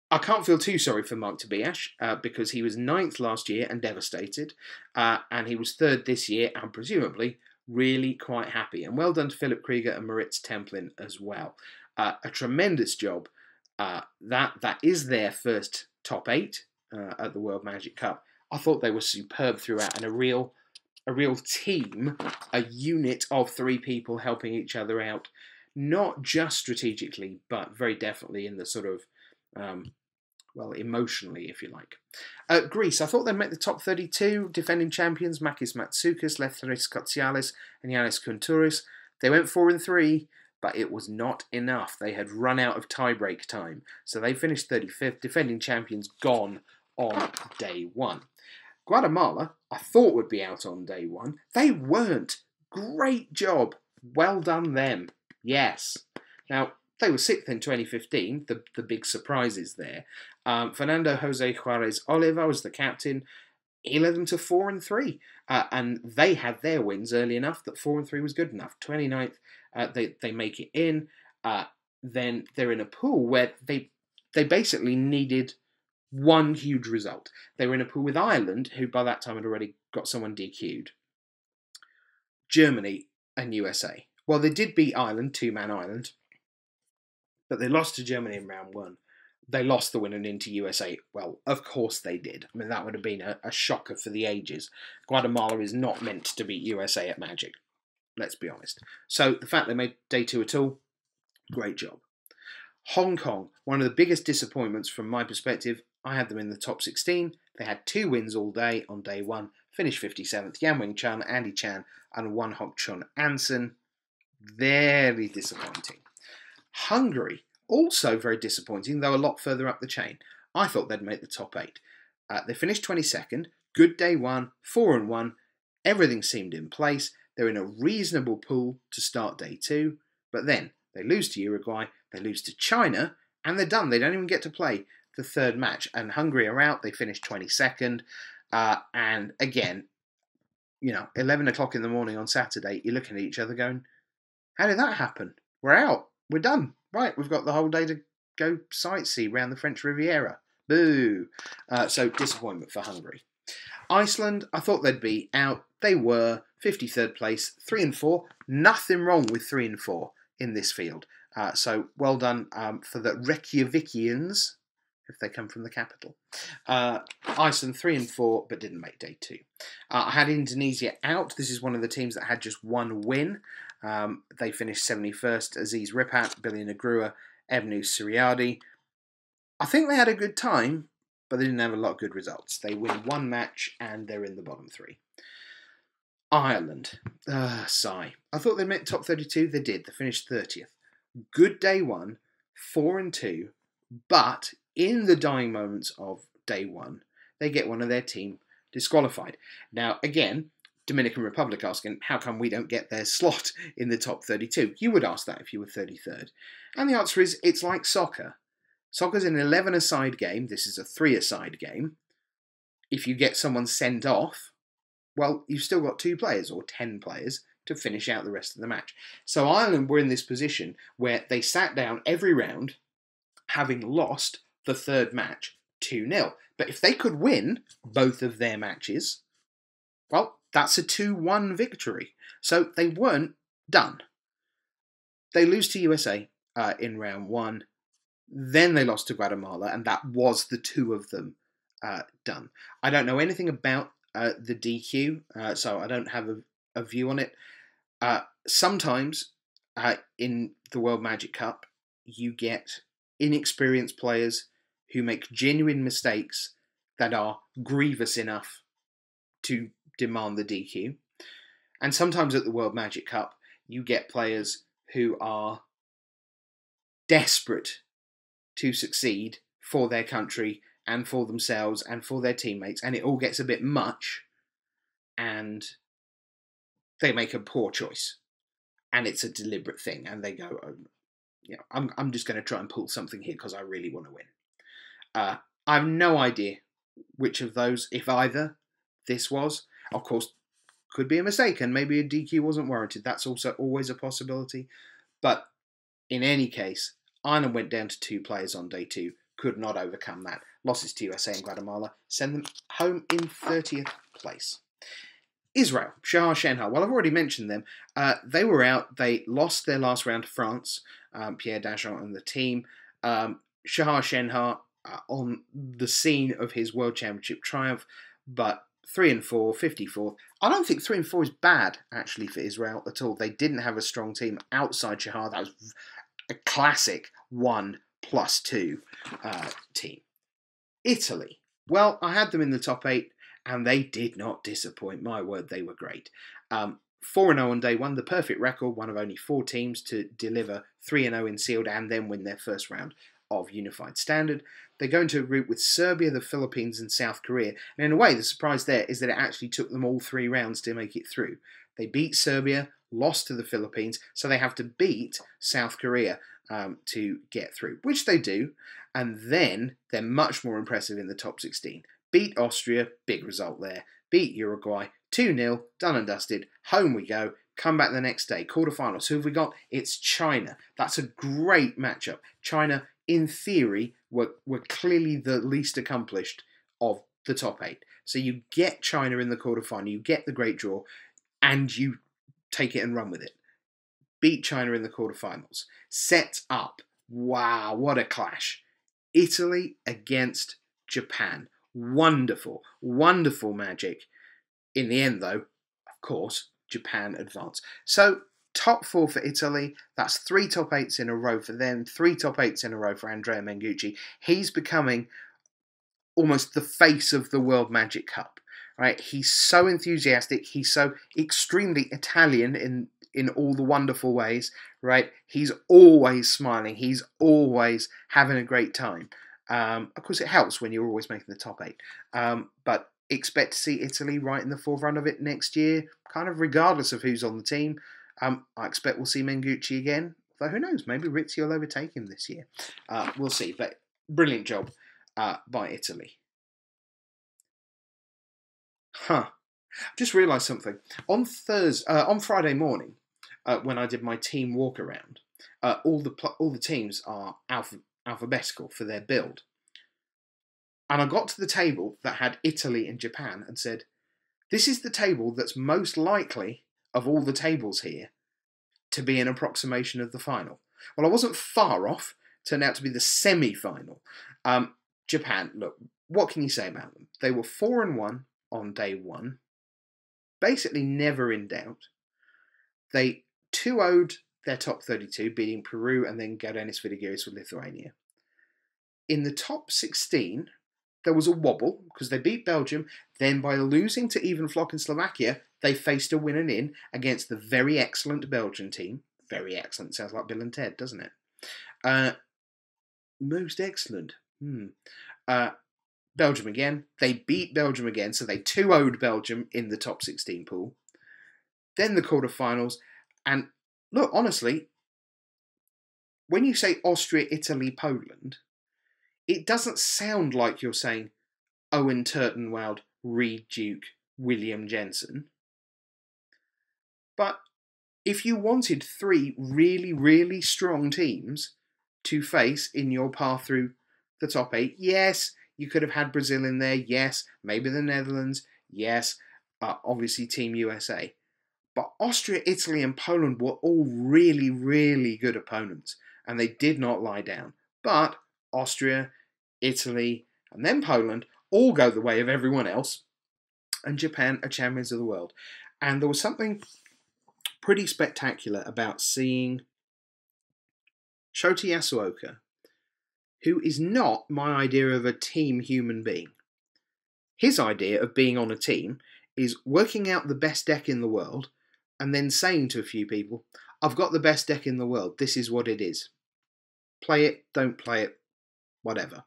I can't feel too sorry for Mark Tobias, because he was 9th last year and devastated. And he was 3rd this year and presumably really quite happy. And well done to Philip Krieger and Moritz Templin as well. A tremendous job. That is their first top 8 at the World Magic Cup. I thought they were superb throughout, and a real team, a unit of 3 people helping each other out, not just strategically, but very definitely in the sort of, well, emotionally, if you like. Greece, I thought they'd make the top 32. Defending champions, Makis Matsoukas, Lefteris Kotsialis, and Yannis Kontouris. They went 4-3, but it was not enough. They had run out of tie-break time. So they finished 35th. Defending champions gone on day 1. Guatemala, I thought would be out on day 1. They weren't. Great job. Well done them. Yes. Now, they were 6th in 2015. The big surprises there. Fernando Jose Juarez Oliva was the captain. He led them to 4-3. And they had their wins early enough that 4-3 was good enough. 29th, they make it in. Then they're in a pool where they basically needed one huge result. They were in a pool with Ireland, who by that time had already got someone DQ'd. Germany and USA. Well, they did beat Ireland, 2-man Ireland, but they lost to Germany in round 1. They lost the win and into USA. Well, of course they did. I mean, that would have been a shocker for the ages. Guatemala is not meant to beat USA at Magic. Let's be honest. So the fact they made day 2 at all, great job. Hong Kong, one of the biggest disappointments from my perspective. I had them in the top 16. They had 2 wins all day on day 1. Finished 57th. Yan Wing Chun, Andy Chan, and Wan Hok Chun Anson. Very disappointing. Hungary, also very disappointing, though a lot further up the chain. I thought they'd make the top 8. They finished 22nd. Good day 1, 4-1. Everything seemed in place. They're in a reasonable pool to start day 2. But then they lose to Uruguay, they lose to China, and they're done. They don't even get to play the 3rd match. And Hungary are out. They finished 22nd. And again, 11 o'clock in the morning on Saturday, you're looking at each other going, how did that happen? We're out. We're done. Right, we've got the whole day to go sightsee around the French Riviera. Boo. So disappointment for Hungary. Iceland, I thought they'd be out. They were 53rd place, 3-4. Nothing wrong with 3-4 in this field. So well done for the Reykjavikians, if they come from the capital. Iceland 3 and 4, but didn't make day 2. I had Indonesia out. This is one of the teams that had just one win. They finished 71st. Aziz Ripat, Billy Negrua, Evnu Suryadi. I think they had a good time, but they didn't have a lot of good results. They win one match and they're in the bottom 3. Ireland. Sigh. I thought they met top 32. They did. They finished 30th. Good day 1, 4 and 2, but in the dying moments of day 1, they get one of their team disqualified. Now, again, Dominican Republic asking, how come we don't get their slot in the top 32? You would ask that if you were 33rd. And the answer is, it's like soccer. Soccer's an 11-a-side game. This is a 3-a-side game. If you get someone sent off, well, you've still got 2 players or 10 players to finish out the rest of the match. So Ireland were in this position where they sat down every round, having lost the 3rd match 2-0. But if they could win both of their matches, well, that's a 2-1 victory. So they weren't done. They lose to USA in round 1. Then they lost to Guatemala, and that was the 2 of them done. I don't know anything about the DQ, so I don't have a view on it. Sometimes in the World Magic Cup, you get inexperienced players who make genuine mistakes that are grievous enough to demand the DQ. And sometimes at the World Magic Cup, you get players who are desperate to succeed for their country and for themselves and for their teammates, and it all gets a bit much, and they make a poor choice, and it's a deliberate thing, and they go, oh, you know, I'm just going to try and pull something here because I really want to win. I have no idea which of those, if either, this was. Of course, could be a mistake, and maybe a DQ wasn't warranted. That's also always a possibility. But in any case, Ireland went down to 2 players on day 2, could not overcome that. Losses to USA and Guatemala send them home in 30th place. Israel, Shahar Shenhar. Well, I've already mentioned them. They were out. They lost their last round to France, Pierre Dajon and the team. Shahar Shenhar on the scene of his World Championship triumph, but 3 and 4, 54th. I don't think 3 and 4 is bad, actually, for Israel at all. They didn't have a strong team outside Shahar. That was a classic 1+2 team. Italy. Well, I had them in the top 8. And they did not disappoint. My word, they were great. 4-0 on day 1, the perfect record, one of only 4 teams to deliver 3-0 in sealed and then win their first round of Unified Standard. They go into a group with Serbia, the Philippines and South Korea. And in a way, the surprise there is that it actually took them all 3 rounds to make it through. They beat Serbia, lost to the Philippines, so they have to beat South Korea to get through, which they do. And then they're much more impressive in the top 16. Beat Austria, big result there. Beat Uruguay, 2-0, done and dusted. Home we go. Come back the next day. Quarterfinals. Who have we got? It's China. That's a great matchup. China, in theory, were clearly the least accomplished of the top 8. So you get China in the quarterfinal, you get the great draw, and you take it and run with it. Beat China in the quarterfinals. Set up. Wow, what a clash. Italy against Japan. Wonderful, wonderful magic. In the end, though, of course, Japan advanced. So, top 4 for Italy. That's 3 top 8s in a row for them. 3 top 8s in a row for Andrea Mengucci. He's becoming almost the face of the World Magic Cup. Right? He's so enthusiastic. He's so extremely Italian in all the wonderful ways. Right? He's always smiling. He's always having a great time. Of course, it helps when you're always making the top 8. But expect to see Italy right in the forefront of it next year, kind of regardless of who's on the team. I expect we'll see Mengucci again. Though who knows, maybe Rizzi will overtake him this year. We'll see. But brilliant job by Italy. Just realised something. On Friday morning, when I did my team walk around, all the teams are alphabetical for their build. And I got to the table that had Italy and Japan and said, this is the table that's most likely of all the tables here to be an approximation of the final. Well, I wasn't far off. Turned out to be the semi-final. Japan, look, what can you say about them? They were 4-1 on day one. Basically never in doubt. They 2-0'd their top 32, beating Peru and then Gaudenis Vidigiris with Lithuania. In the top 16, there was a wobble because they beat Belgium. Then by losing to Even Flock and Slovakia, they faced a win and in against the very excellent Belgian team. Very excellent. Sounds like Bill and Ted, doesn't it? Most excellent. Belgium again. They beat Belgium again, so they 2-0'd Belgium in the top 16 pool. Then the quarterfinals. And look, honestly, when you say Austria, Italy, Poland, it doesn't sound like you're saying Owen Turtenwald, Reed Duke, William Jensen. But if you wanted three really, really strong teams to face in your path through the top 8, yes, you could have had Brazil in there, yes, maybe the Netherlands, yes, obviously Team USA. But Austria, Italy and Poland were all really, really good opponents, and they did not lie down. But Austria, Italy, and then Poland all go the way of everyone else, and Japan are champions of the world. And there was something pretty spectacular about seeing Shota Yasuoka, who is not my idea of a team human being. His idea of being on a team is working out the best deck in the world and then saying to a few people, I've got the best deck in the world, this is what it is. Play it, don't play it, whatever.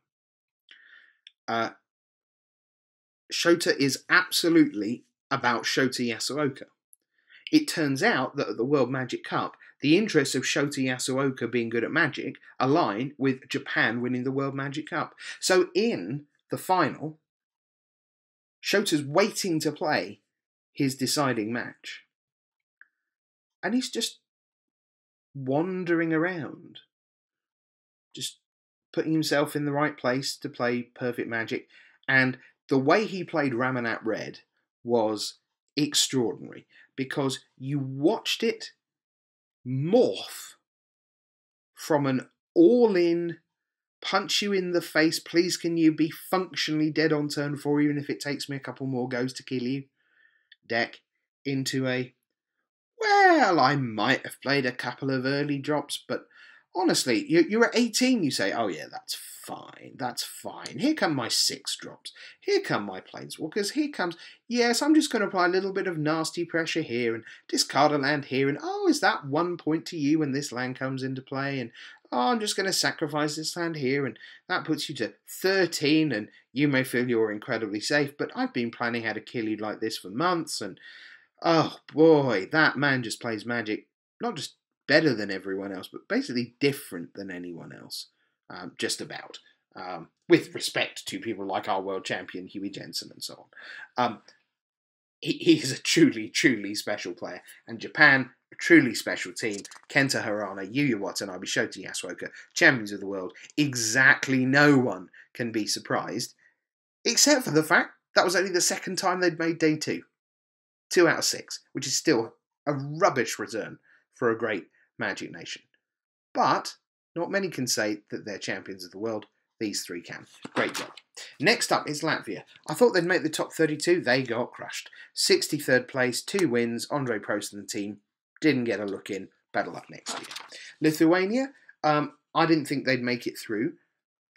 Shota is absolutely about Shota Yasuoka. It turns out that at the World Magic Cup, the interests of Shota Yasuoka being good at Magic align with Japan winning the World Magic Cup. So in the final, Shota's waiting to play his deciding match. And he's just wandering around, just putting himself in the right place to play perfect Magic. And the way he played Ramanat Red was extraordinary, because you watched it morph from an all-in, punch you in the face, please can you be functionally dead on turn 4 even if it takes me a couple more goes to kill you deck, into a, well, I might have played a couple of early drops, but honestly, you're at 18, you say, oh yeah, that's fine. Here come my 6 drops. Here come my planeswalkers. Here comes, yes, I'm just going to apply a little bit of nasty pressure here and discard a land here. And oh, is that 1 point to you when this land comes into play? And oh, I'm just going to sacrifice this land here. And that puts you to 13. And you may feel you're incredibly safe, but I've been planning how to kill you like this for months. And oh boy, that man just plays Magic, not just better than everyone else, but basically different than anyone else. Just about. With respect to people like our world champion, Huey Jensen, and so on. He is a truly, truly special player. And Japan, a truly special team. Kenta Harana, Yuya Watanabe, Shota Yasuoka, champions of the world. Exactly no one can be surprised, except for the fact that was only the second time they'd made day 2. 2 out of 6, which is still a rubbish return for a great Magic nation. But not many can say that they're champions of the world. These 3 can. Great job. Next up is Latvia. I thought they'd make the top 32. They got crushed. 63rd place, 2 wins. Andre Prost and the team didn't get a look in. Better luck next year. Lithuania, I didn't think they'd make it through.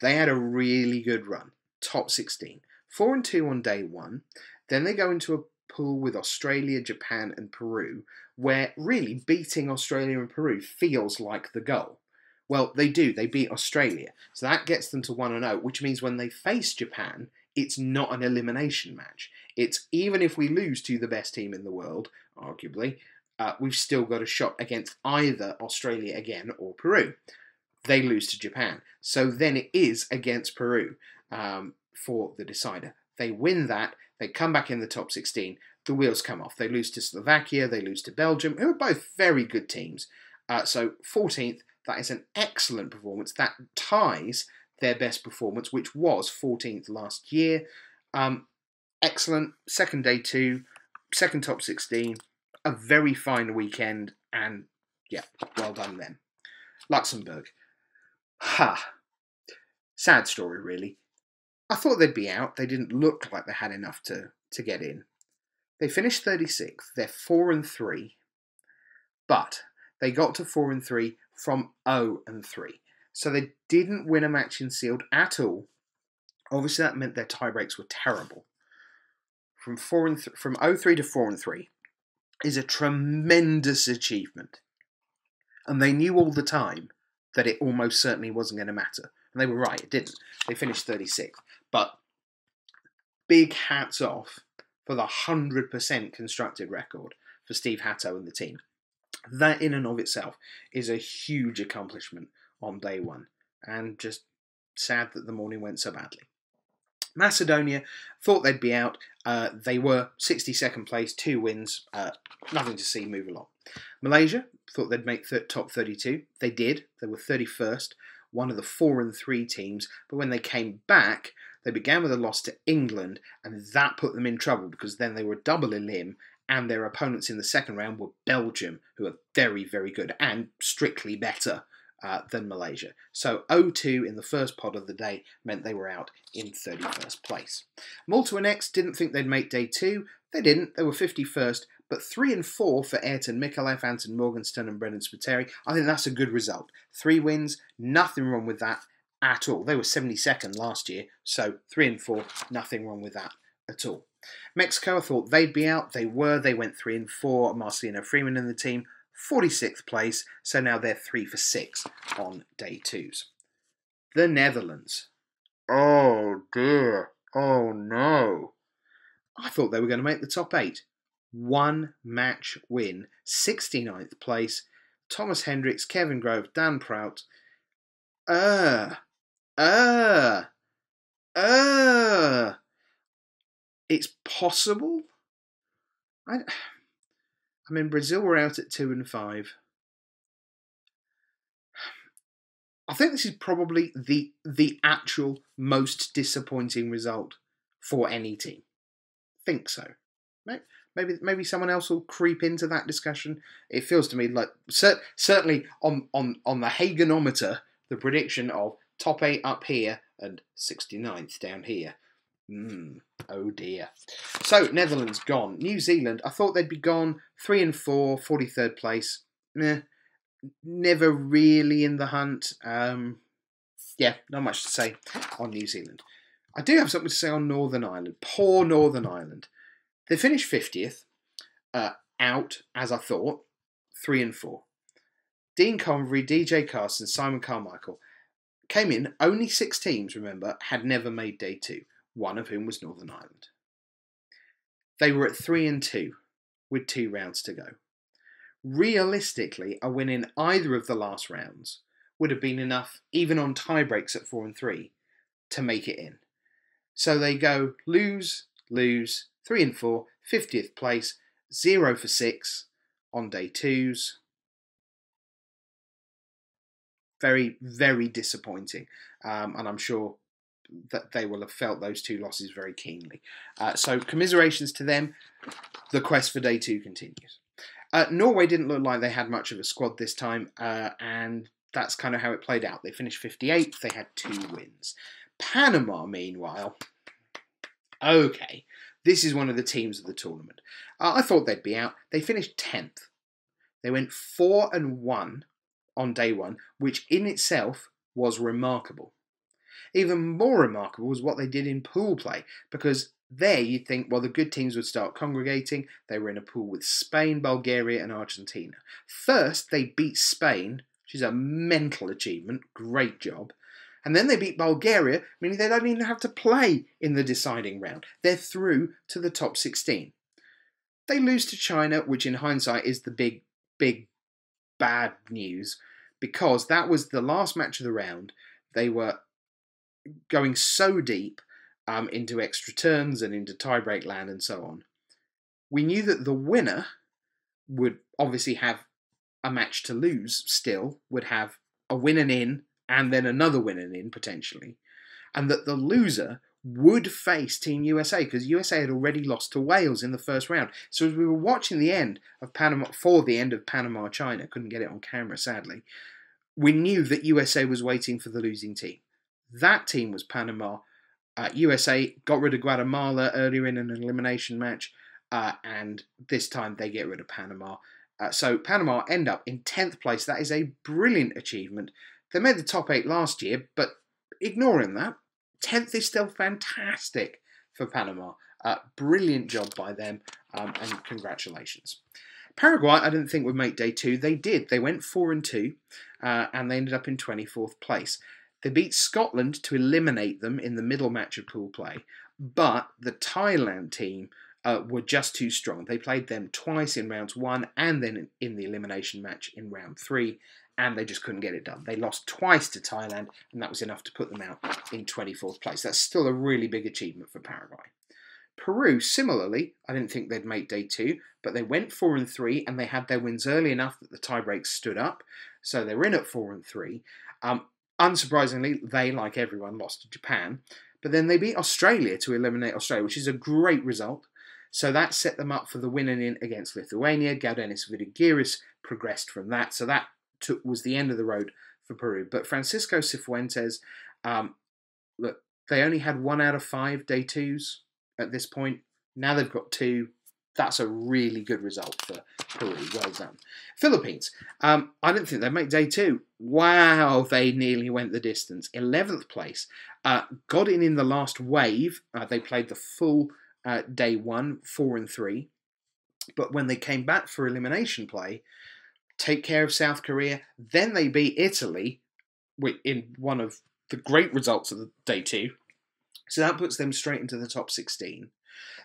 They had a really good run. Top 16. 4-2 on day 1. Then they go into a pool with Australia, Japan and Peru, where really beating Australia and Peru feels like the goal. Well, they do. They beat Australia. So that gets them to 1-0, which means when they face Japan, it's not an elimination match. It's, even if we lose to the best team in the world, arguably, we've still got a shot against either Australia again or Peru. They lose to Japan. So then it is against Peru for the decider. They win that. They come back in the top 16. The wheels come off. They lose to Slovakia. They lose to Belgium, who are both very good teams. So 14th, that is an excellent performance. That ties their best performance, which was 14th last year. Excellent. Second day 2, second top 16. A very fine weekend. And yeah, well done them. Luxembourg. Ha. Sad story, really. I thought they'd be out. They didn't look like they had enough to get in. They finished 36th. They're 4-3. But they got to 4-3 from 0-3. So they didn't win a match in sealed at all. Obviously, that meant their tie breaks were terrible. From 0-3 to 4-3 is a tremendous achievement. And they knew all the time that it almost certainly wasn't going to matter. And they were right, it didn't. They finished 36th. But big hats off for the 100% constructed record for Steve Hatto and the team. That in and of itself is a huge accomplishment on day one. And just sad that the morning went so badly. Macedonia thought they'd be out. They were 62nd place, 2 wins, nothing to see, move along. Malaysia thought they'd make top 32. They did. They were 31st, one of the 4-3 teams. But when they came back, they began with a loss to England, and that put them in trouble because then they were double elim, and their opponents in the second round were Belgium, who are very, very good and strictly better than Malaysia. So 0-2 in the first pod of the day meant they were out in 31st place. Malta were next, didn't think they'd make day 2. They didn't, they were 51st, but 3-4 for Ayrton Micallef, Anton Morgenstern and Brendan Spiteri. I think that's a good result. 3 wins, nothing wrong with that at all. They were 72nd last year, so 3-4, nothing wrong with that at all. Mexico, I thought they'd be out. They were. They went 3-4. Marcelino Freeman in the team, 46th place, so now they're 3 for 6 on day 2s. The Netherlands. Oh dear. Oh no. I thought they were going to make the top 8. 1 match win, 69th place. Thomas Hendricks, Kevin Grove, Dan Prout. It's possible. I mean, Brazil were out at 2-5. I think this is probably the actual most disappointing result for any team. Think so. Maybe someone else will creep into that discussion. It feels to me like certainly on the Hagonometer, the prediction of top 8 up here and 69th down here. Oh dear. So Netherlands gone. New Zealand, I thought they'd be gone. 3-4, 43rd place. Never really in the hunt. Yeah, not much to say on New Zealand. I do have something to say on Northern Ireland. Poor Northern Ireland. They finished 50th, out, as I thought, 3-4. Dean Convery, DJ Carson, Simon Carmichael came in. Only 6 teams, remember, had never made day 2, one of whom was Northern Ireland. They were at 3-2 with 2 rounds to go. Realistically, a win in either of the last rounds would have been enough, even on tie breaks at 4-3, to make it in. So they go lose, 3-4, 50th place, 0 for 6 on day 2s. Very, very disappointing. And I'm sure that they will have felt those 2 losses very keenly. So commiserations to them. The quest for day 2 continues. Norway didn't look like they had much of a squad this time, and that's kind of how it played out. They finished 58th. They had 2 wins. Panama, meanwhile, okay, this is one of the teams of the tournament. I thought they'd be out. They finished 10th. They went 4-1 on day 1, which in itself was remarkable. Even more remarkable was what they did in pool play, because there you'd think, well, the good teams would start congregating. They were in a pool with Spain, Bulgaria and Argentina. First, they beat Spain, which is a mental achievement. Great job. And then they beat Bulgaria, meaning they don't even have to play in the deciding round. They're through to the top 16. They lose to China, which in hindsight is the big, bad news, because that was the last match of the round. They were going so deep into extra turns and into tiebreak land and so on. We knew that the winner would obviously have a match to lose still, would have a win and in, and then another win and in potentially, and that the loser would face Team USA, because USA had already lost to Wales in the first round. So as we were watching the end of Panama, for the end of Panama-China, couldn't get it on camera sadly, we knew that USA was waiting for the losing team. That team was Panama. USA got rid of Guatemala earlier in an elimination match, and this time they get rid of Panama. So Panama end up in 10th place. That is a brilliant achievement. They made the top 8 last year, but ignoring that, 10th is still fantastic for Panama. Brilliant job by them, and congratulations. Paraguay, I didn't think would make day 2. They did. They went 4-2, and they ended up in 24th place. They beat Scotland to eliminate them in the middle match of pool play, but the Thailand team were just too strong. They played them twice in rounds 1 and then in the elimination match in round 3, and they just couldn't get it done. They lost twice to Thailand, and that was enough to put them out in 24th place. That's still a really big achievement for Paraguay. Peru, similarly, I didn't think they'd make day 2, but they went 4-3, and they had their wins early enough that the tiebreak stood up, so they were in at 4-3. Unsurprisingly, they, like everyone, lost to Japan, but then they beat Australia to eliminate Australia, which is a great result. So that set them up for the winning in against Lithuania. Gaudenis Vidigiris progressed from that, so that was the end of the road for Peru. But Francisco Cifuentes, look, they only had 1 out of 5 day 2s at this point. Now they've got 2. That's a really good result for Peru. Well done. Philippines. I didn't think they'd make day 2. Wow, they nearly went the distance. 11th place. Got in the last wave. They played the full day 1, 4-3. But when they came back for elimination play, take care of South Korea. Then they beat Italy in one of the great results of the day 2. So that puts them straight into the top 16.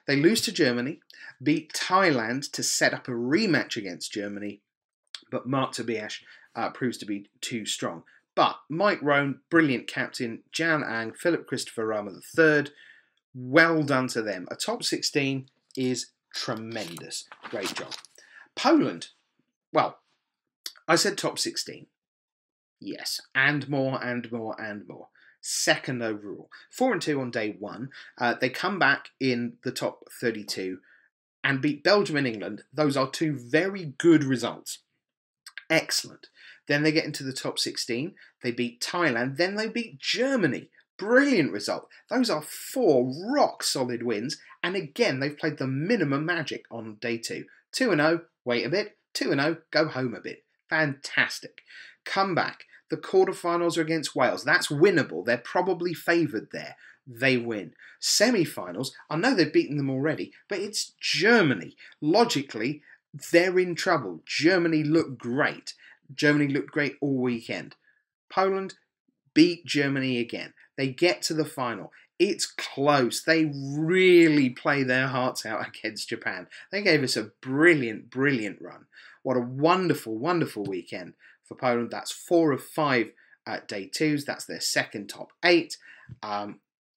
They lose to Germany, beat Thailand to set up a rematch against Germany, but Mark Tobias proves to be too strong. But Mike Rohn, brilliant captain, Jan Ang, Philip Christopher Rama III, well done to them. A top 16 is tremendous. Great job. Poland, well, I said top 16. Yes, and more, and more, and more. Second overall. 4-2 on day 1. They come back in the top 32 and beat Belgium and England. Those are 2 very good results. Excellent. Then they get into the top 16. They beat Thailand. Then they beat Germany. Brilliant result. Those are 4 rock-solid wins. And again, they've played the minimum magic on day 2. 2-0, wait a bit. 2-0, go home a bit. Fantastic. Come back. The quarterfinals are against Wales. That's winnable. They're probably favoured there. They win. Semi-finals, I know they've beaten them already, but it's Germany. Logically, they're in trouble. Germany looked great. Germany looked great all weekend. Poland beat Germany again. They get to the final. It's close. They really play their hearts out against Japan. They gave us a brilliant, brilliant run. What a wonderful, wonderful weekend for Poland. That's 4 of 5 day 2s. That's their second top 8.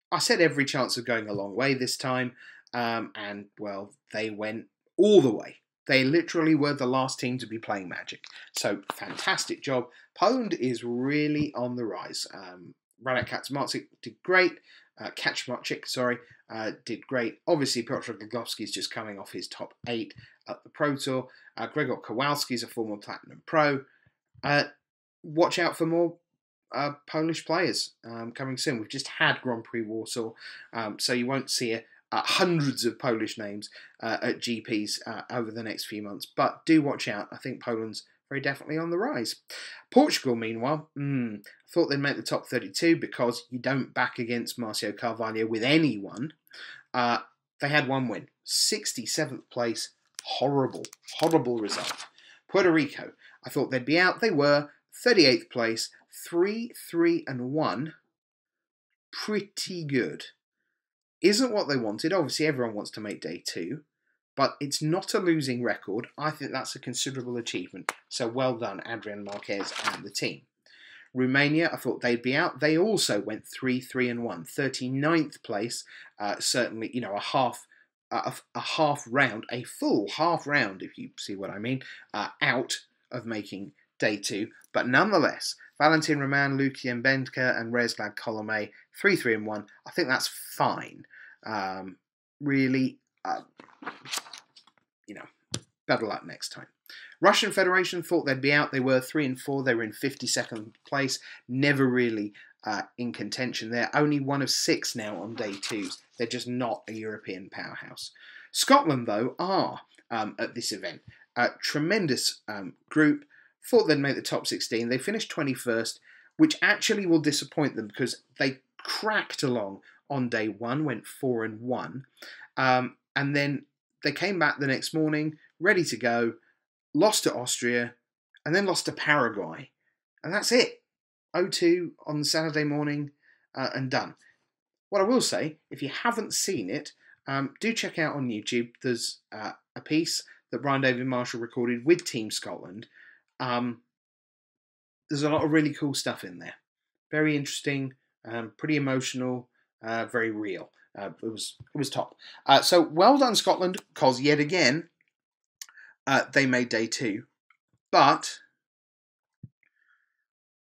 I said every chance of going a long way this time. And, well, they went all the way. They literally were the last team to be playing Magic. So, fantastic job. Poland is really on the rise. Radek Kaczmarczyk did great. Did great. Obviously, Piotr Glogowski is just coming off his top 8 at the Pro Tour. Gregor Kowalski is a former Platinum Pro. Watch out for more Polish players coming soon. We've just had Grand Prix Warsaw, so you won't see hundreds of Polish names at GPs over the next few months. But do watch out. I think Poland's very definitely on the rise. Portugal, meanwhile, thought they'd make the top 32 because you don't back against Marcio Carvalho with anyone. They had 1 win. 67th place. Horrible, horrible result. Puerto Rico, I thought they'd be out. They were. 38th place. 3-3-1. Pretty good. Isn't what they wanted. Obviously, everyone wants to make day 2. But it's not a losing record. I think that's a considerable achievement. So well done, Adrian Marquez and the team. Romania, I thought they'd be out. They also went 3-3-1. 39th place. Certainly, you know, a half round, a full half round, if you see what I mean, out of making day 2. But nonetheless, Valentin Roman, Lucien Bendke and Rezglad Colomé, 3-3-1. I think that's fine. Really, you know, Better luck next time. Russian Federation thought they'd be out. They were 3 and 4. They were in 52nd place. Never really in contention there. Only one of 6 now on day 2s. They're just not a European powerhouse. Scotland, though, are at this event. Tremendous group. Thought they'd make the top 16. They finished 21st, which actually will disappoint them because they cracked along on day 1, went 4 and 1. And then they came back the next morning, ready to go, lost to Austria, and then lost to Paraguay. And that's it. 0-2 on Saturday morning and done. What I will say, if you haven't seen it, do check out on YouTube. There's a piece that Brian David Marshall recorded with Team Scotland. There's a lot of really cool stuff in there. Very interesting, pretty emotional, very real. It was top. So well done, Scotland, because yet again they made day 2, but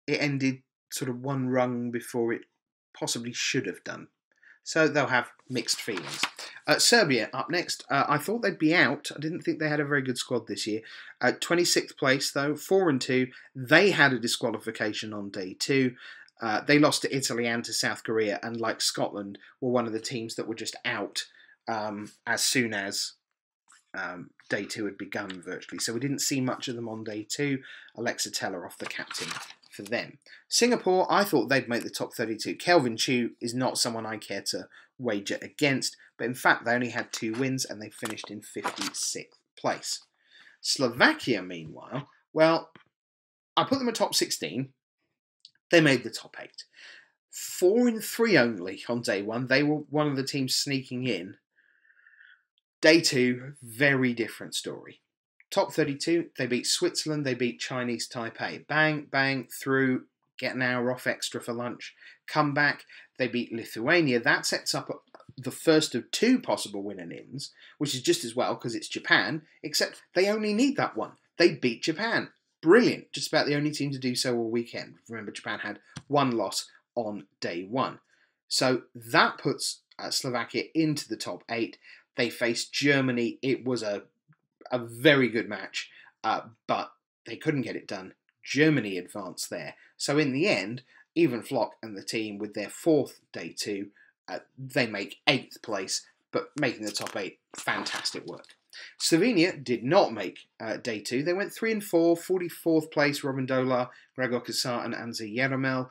it ended sort of one rung before it possibly should have done. So they'll have mixed feelings. Serbia up next. I thought they'd be out. I didn't think they had a very good squad this year. 26th place though, 4 and 2. They had a disqualification on day 2. They lost to Italy and to South Korea, and like Scotland, were one of the teams that were just out as soon as day 2 had begun virtually. So we didn't see much of them on day 2. Alexa Teller off the captain for them. Singapore, I thought they'd make the top 32. Kelvin Chu is not someone I care to wager against, but in fact they only had 2 wins and they finished in 56th place. Slovakia, meanwhile, well, I put them at top 16. They made the top 8. 4 and 3 only on day 1. They were one of the teams sneaking in. Day 2, very different story. Top 32, they beat Switzerland, they beat Chinese Taipei. Bang, bang, through, get an hour off extra for lunch, come back, they beat Lithuania. That sets up the first of 2 possible win-and-ins, which is just as well because it's Japan, except they only need that one. They beat Japan. Brilliant. Just about the only team to do so all weekend. Remember, Japan had 1 loss on day 1. So that puts Slovakia into the top 8. They faced Germany. It was a very good match, but they couldn't get it done. Germany advanced there. So in the end, even Flock and the team with their 4th day 2, they make 8th place, but making the top 8, fantastic work. Slovenia did not make day 2. They went 3 and 4, 44th place, Robin Dolar, Gregor Kasar and Anza Yeremel.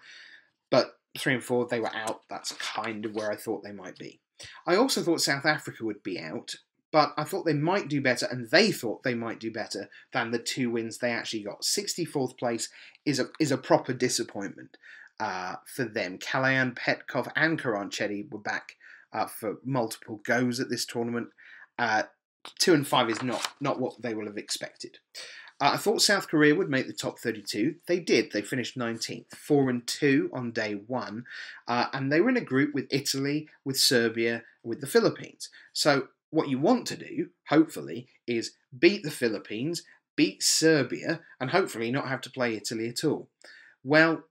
But 3 and 4, they were out. That's kind of where I thought they might be. I also thought South Africa would be out, but I thought they might do better, and they thought they might do better than the 2 wins they actually got. 64th place is a proper disappointment for them. Kalayan, Petkov and Karanchetti were back for multiple goes at this tournament. 2 and 5 is not what they will have expected. I thought South Korea would make the top 32. They did. They finished 19th, 4 and 2 on day 1, and they were in a group with Italy, with Serbia, with the Philippines. So what you want to do, hopefully, is beat the Philippines, beat Serbia, and hopefully not have to play Italy at all. Well,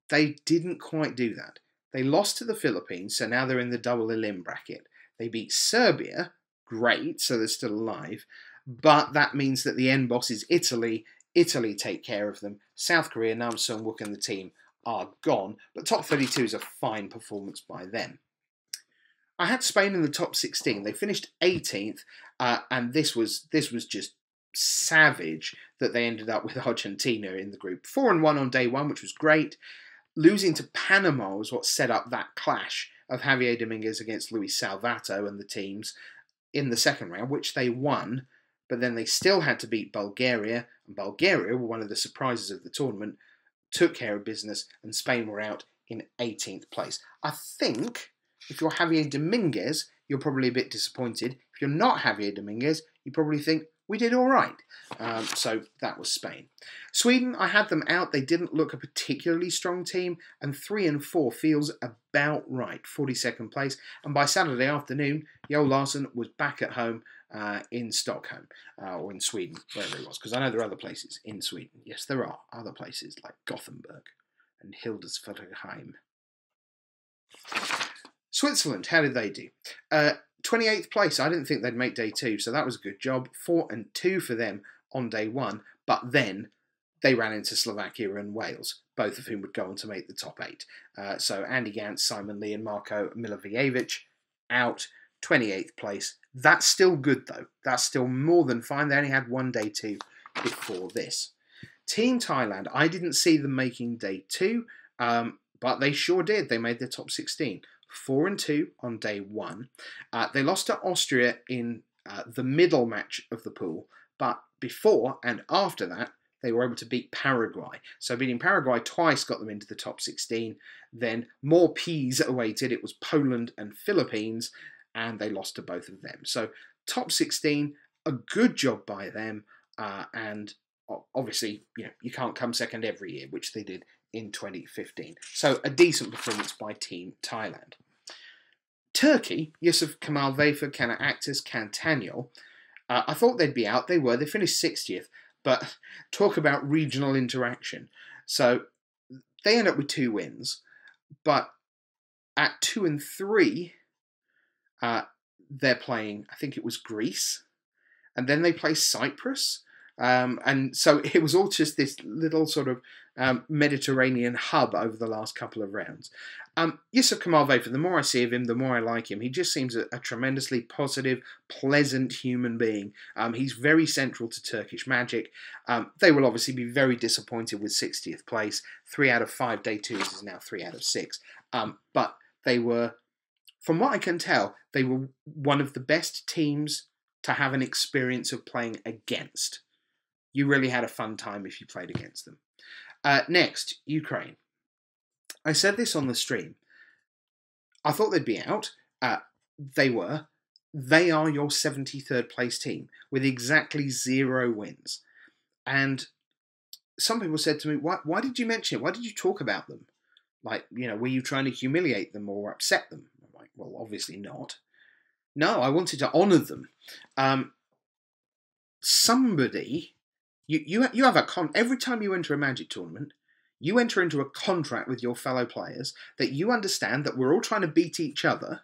they didn't quite do that. They lost to the Philippines, so now they're in the double elim bracket. They beat Serbia, great, so they're still alive, but that means that the end boss is Italy. Italy take care of them. South Korea, Nam Sung-wook and the team are gone, but top 32 is a fine performance by them. I had Spain in the top 16. They finished 18th, and this was just savage that they ended up with Argentina in the group. 4 and 1 on day 1, which was great. Losing to Panama was what set up that clash of Javier Dominguez against Luis Salvato and the teams in the second round, which they won, but then they still had to beat Bulgaria, and Bulgaria were one of the surprises of the tournament, took care of business, and Spain were out in 18th place. I think if you're Javier Dominguez, you're probably a bit disappointed. If you're not Javier Dominguez, you probably think, we did all right. So that was Spain. Sweden, I had them out. They didn't look a particularly strong team, and 3 and 4 feels about right. 42nd place. And by Saturday afternoon, Jo Larsson was back at home in Stockholm, or in Sweden, wherever it was, because I know there are other places in Sweden. Yes, there are other places like Gothenburg and Hildesheim. Switzerland, how did they do? 28th place. I didn't think they'd make day 2, so that was a good job. 4 and 2 for them on day 1, but then they ran into Slovakia and Wales, both of whom would go on to make the top 8. So Andy Gantz, Simon Lee and Marko Milivojevic out, 28th place. That's still good though. That's still more than fine. They only had one day 2 before this. Team Thailand, I didn't see them making day 2, but they sure did. They made the top 16. 4 and 2 on day 1. They lost to Austria in the middle match of the pool, but before and after that, they were able to beat Paraguay. So beating Paraguay twice got them into the top 16. Then more P's awaited. It was Poland and Philippines, and they lost to both of them. So top 16, a good job by them, and obviously, you can't come second every year, which they did in 2015. So a decent performance by Team Thailand. Turkey, Yusuf Kemal Veyfer, Kana Aktis, Cantaniel. I thought they'd be out. They were. They finished 60th. But talk about regional interaction. So they end up with 2 wins. But at 2 and 3, they're playing, I think it was Greece. And then they play Cyprus. And so it was all just this little sort of Mediterranean hub over the last couple of rounds. Yusuf Kemal Veyfer, the more I see of him, the more I like him. He just seems a tremendously positive, pleasant human being. He's very central to Turkish magic. They will obviously be very disappointed with 60th place. 3 out of 5 day 2s is now 3 out of 6. But they were, from what I can tell, they were one of the best teams to have an experience of playing against. You really had a fun time if you played against them. Next, Ukraine. I said this on the stream. I thought they'd be out. They were. They are your 73rd place team with exactly 0 wins. And some people said to me, why did you mention it? Why did you talk about them? Like, were you trying to humiliate them or upset them? I'm like, well, obviously not. No, I wanted to honour them. Somebody, you have every time you enter a Magic tournament, you enter into a contract with your fellow players that you understand that we're all trying to beat each other,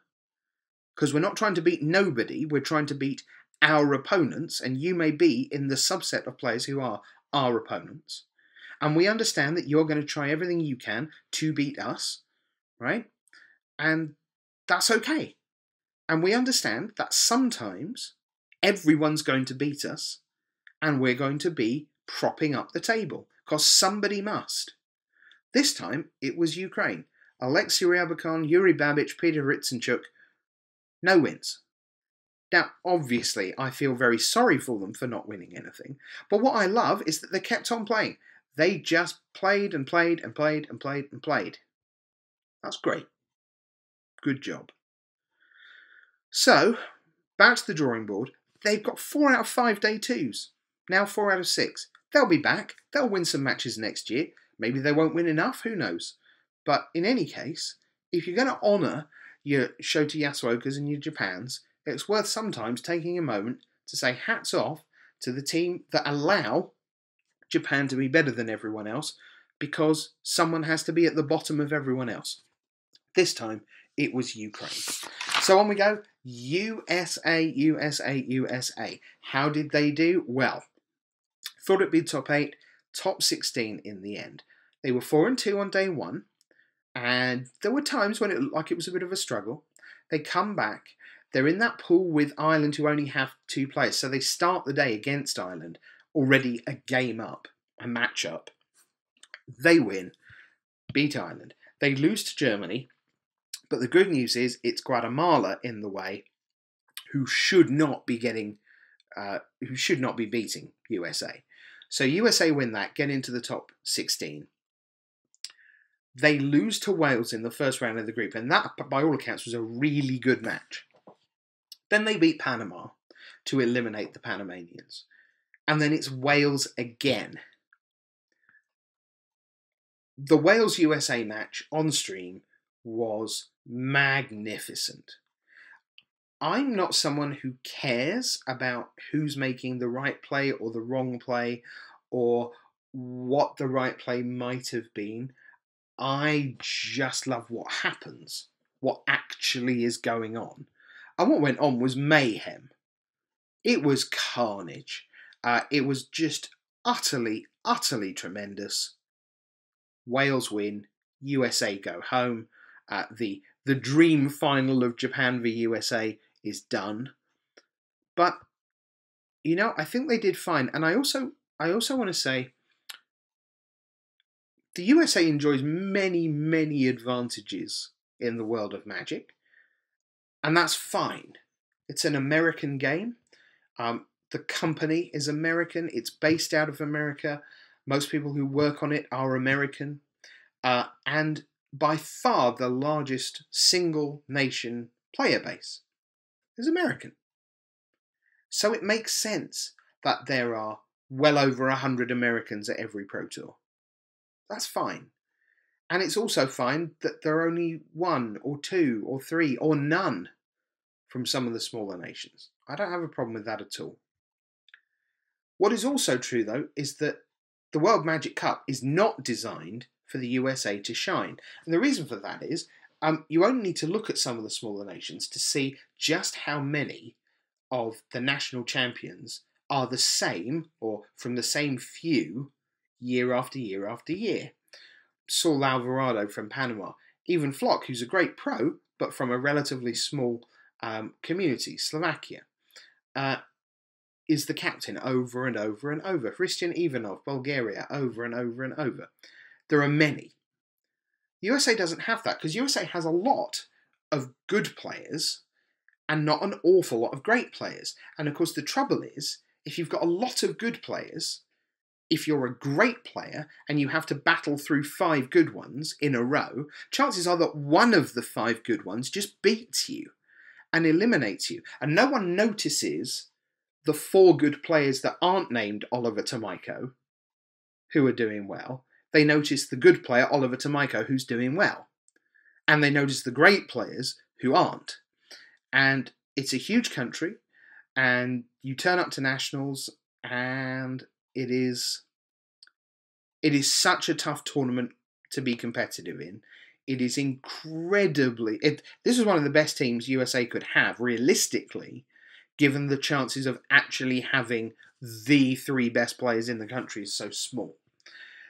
because we're not trying to beat nobody, we're trying to beat our opponents, and you may be in the subset of players who are our opponents. And we understand that you're going to try everything you can to beat us, right? And that's okay. And we understand that sometimes everyone's going to beat us, and we're going to be propping up the table, because somebody must. This time, it was Ukraine. Alexei Ryabakon, Yuri Babic, Peter Ritsenchuk, no wins. Now, obviously, I feel very sorry for them for not winning anything, but what I love is that they kept on playing. They just played and played and played and played and played. That's great. Good job. So, back to the drawing board. They've got 4 out of 5 day 2s. Now 4 out of 6. They'll be back. They'll win some matches next year. Maybe they won't win enough, who knows. But in any case, if you're going to honour your Shota Yasuokas and your Japans, it's worth sometimes taking a moment to say hats off to the team that allow Japan to be better than everyone else, because someone has to be at the bottom of everyone else. This time, it was Ukraine. So on we go. USA, USA, USA. How did they do? Well, thought it'd be top 8, top 16 in the end. They were 4 and 2 on day 1, and there were times when it looked like it was a bit of a struggle. They come back. They're in that pool with Ireland, who only have 2 players, so they start the day against Ireland, already a game up, a match up. They win, beat Ireland. They lose to Germany, but the good news is it's Guatemala in the way, who should not be beating USA. So USA win that, get into the top 16. They lose to Wales in the first round of the group, and that, by all accounts, was a really good match. Then they beat Panama to eliminate the Panamanians. And then it's Wales again. The Wales-USA match on stream was magnificent. I'm not someone who cares about who's making the right play or the wrong play, or what the right play might have been. I just love what happens, what actually is going on. And what went on was mayhem. It was carnage. It was just utterly, utterly tremendous. Wales win. USA go home. The dream final of Japan v USA is done. But I think they did fine. And I also want to say the USA enjoys many, many advantages in the world of Magic, and that's fine. It's an American game. The company is American. It's based out of America. Most people who work on it are American. And by far the largest single nation player base is American. So it makes sense that there are well over 100 Americans at every Pro Tour. That's fine. And it's also fine that there are only 1 or 2 or 3 or none from some of the smaller nations. I don't have a problem with that at all. What is also true, though, is that the World Magic Cup is not designed for the USA to shine. And the reason for that is you only need to look at some of the smaller nations to see just how many of the national champions are the same or from the same few year after year after year. Saul Alvarado from Panama, even Flock, who's a great pro, but from a relatively small community, Slovakia, is the captain over and over and over. Hristijan Ivanov, Bulgaria, over and over and over. There are many. USA doesn't have that because USA has a lot of good players and not an awful lot of great players. And of course the trouble is, if you've got a lot of good players, if you're a great player and you have to battle through 5 good ones in a row, chances are that one of the 5 good ones just beats you and eliminates you. And no one notices the 4 good players that aren't named Oliver Tomajko, who are doing well. They notice the good player, Oliver Tomajko, who's doing well. And they notice the great players who aren't. And it's a huge country, and you turn up to nationals, and it is such a tough tournament to be competitive in. It is incredibly... This is one of the best teams USA could have, realistically, given the chances of actually having the 3 best players in the country is so small.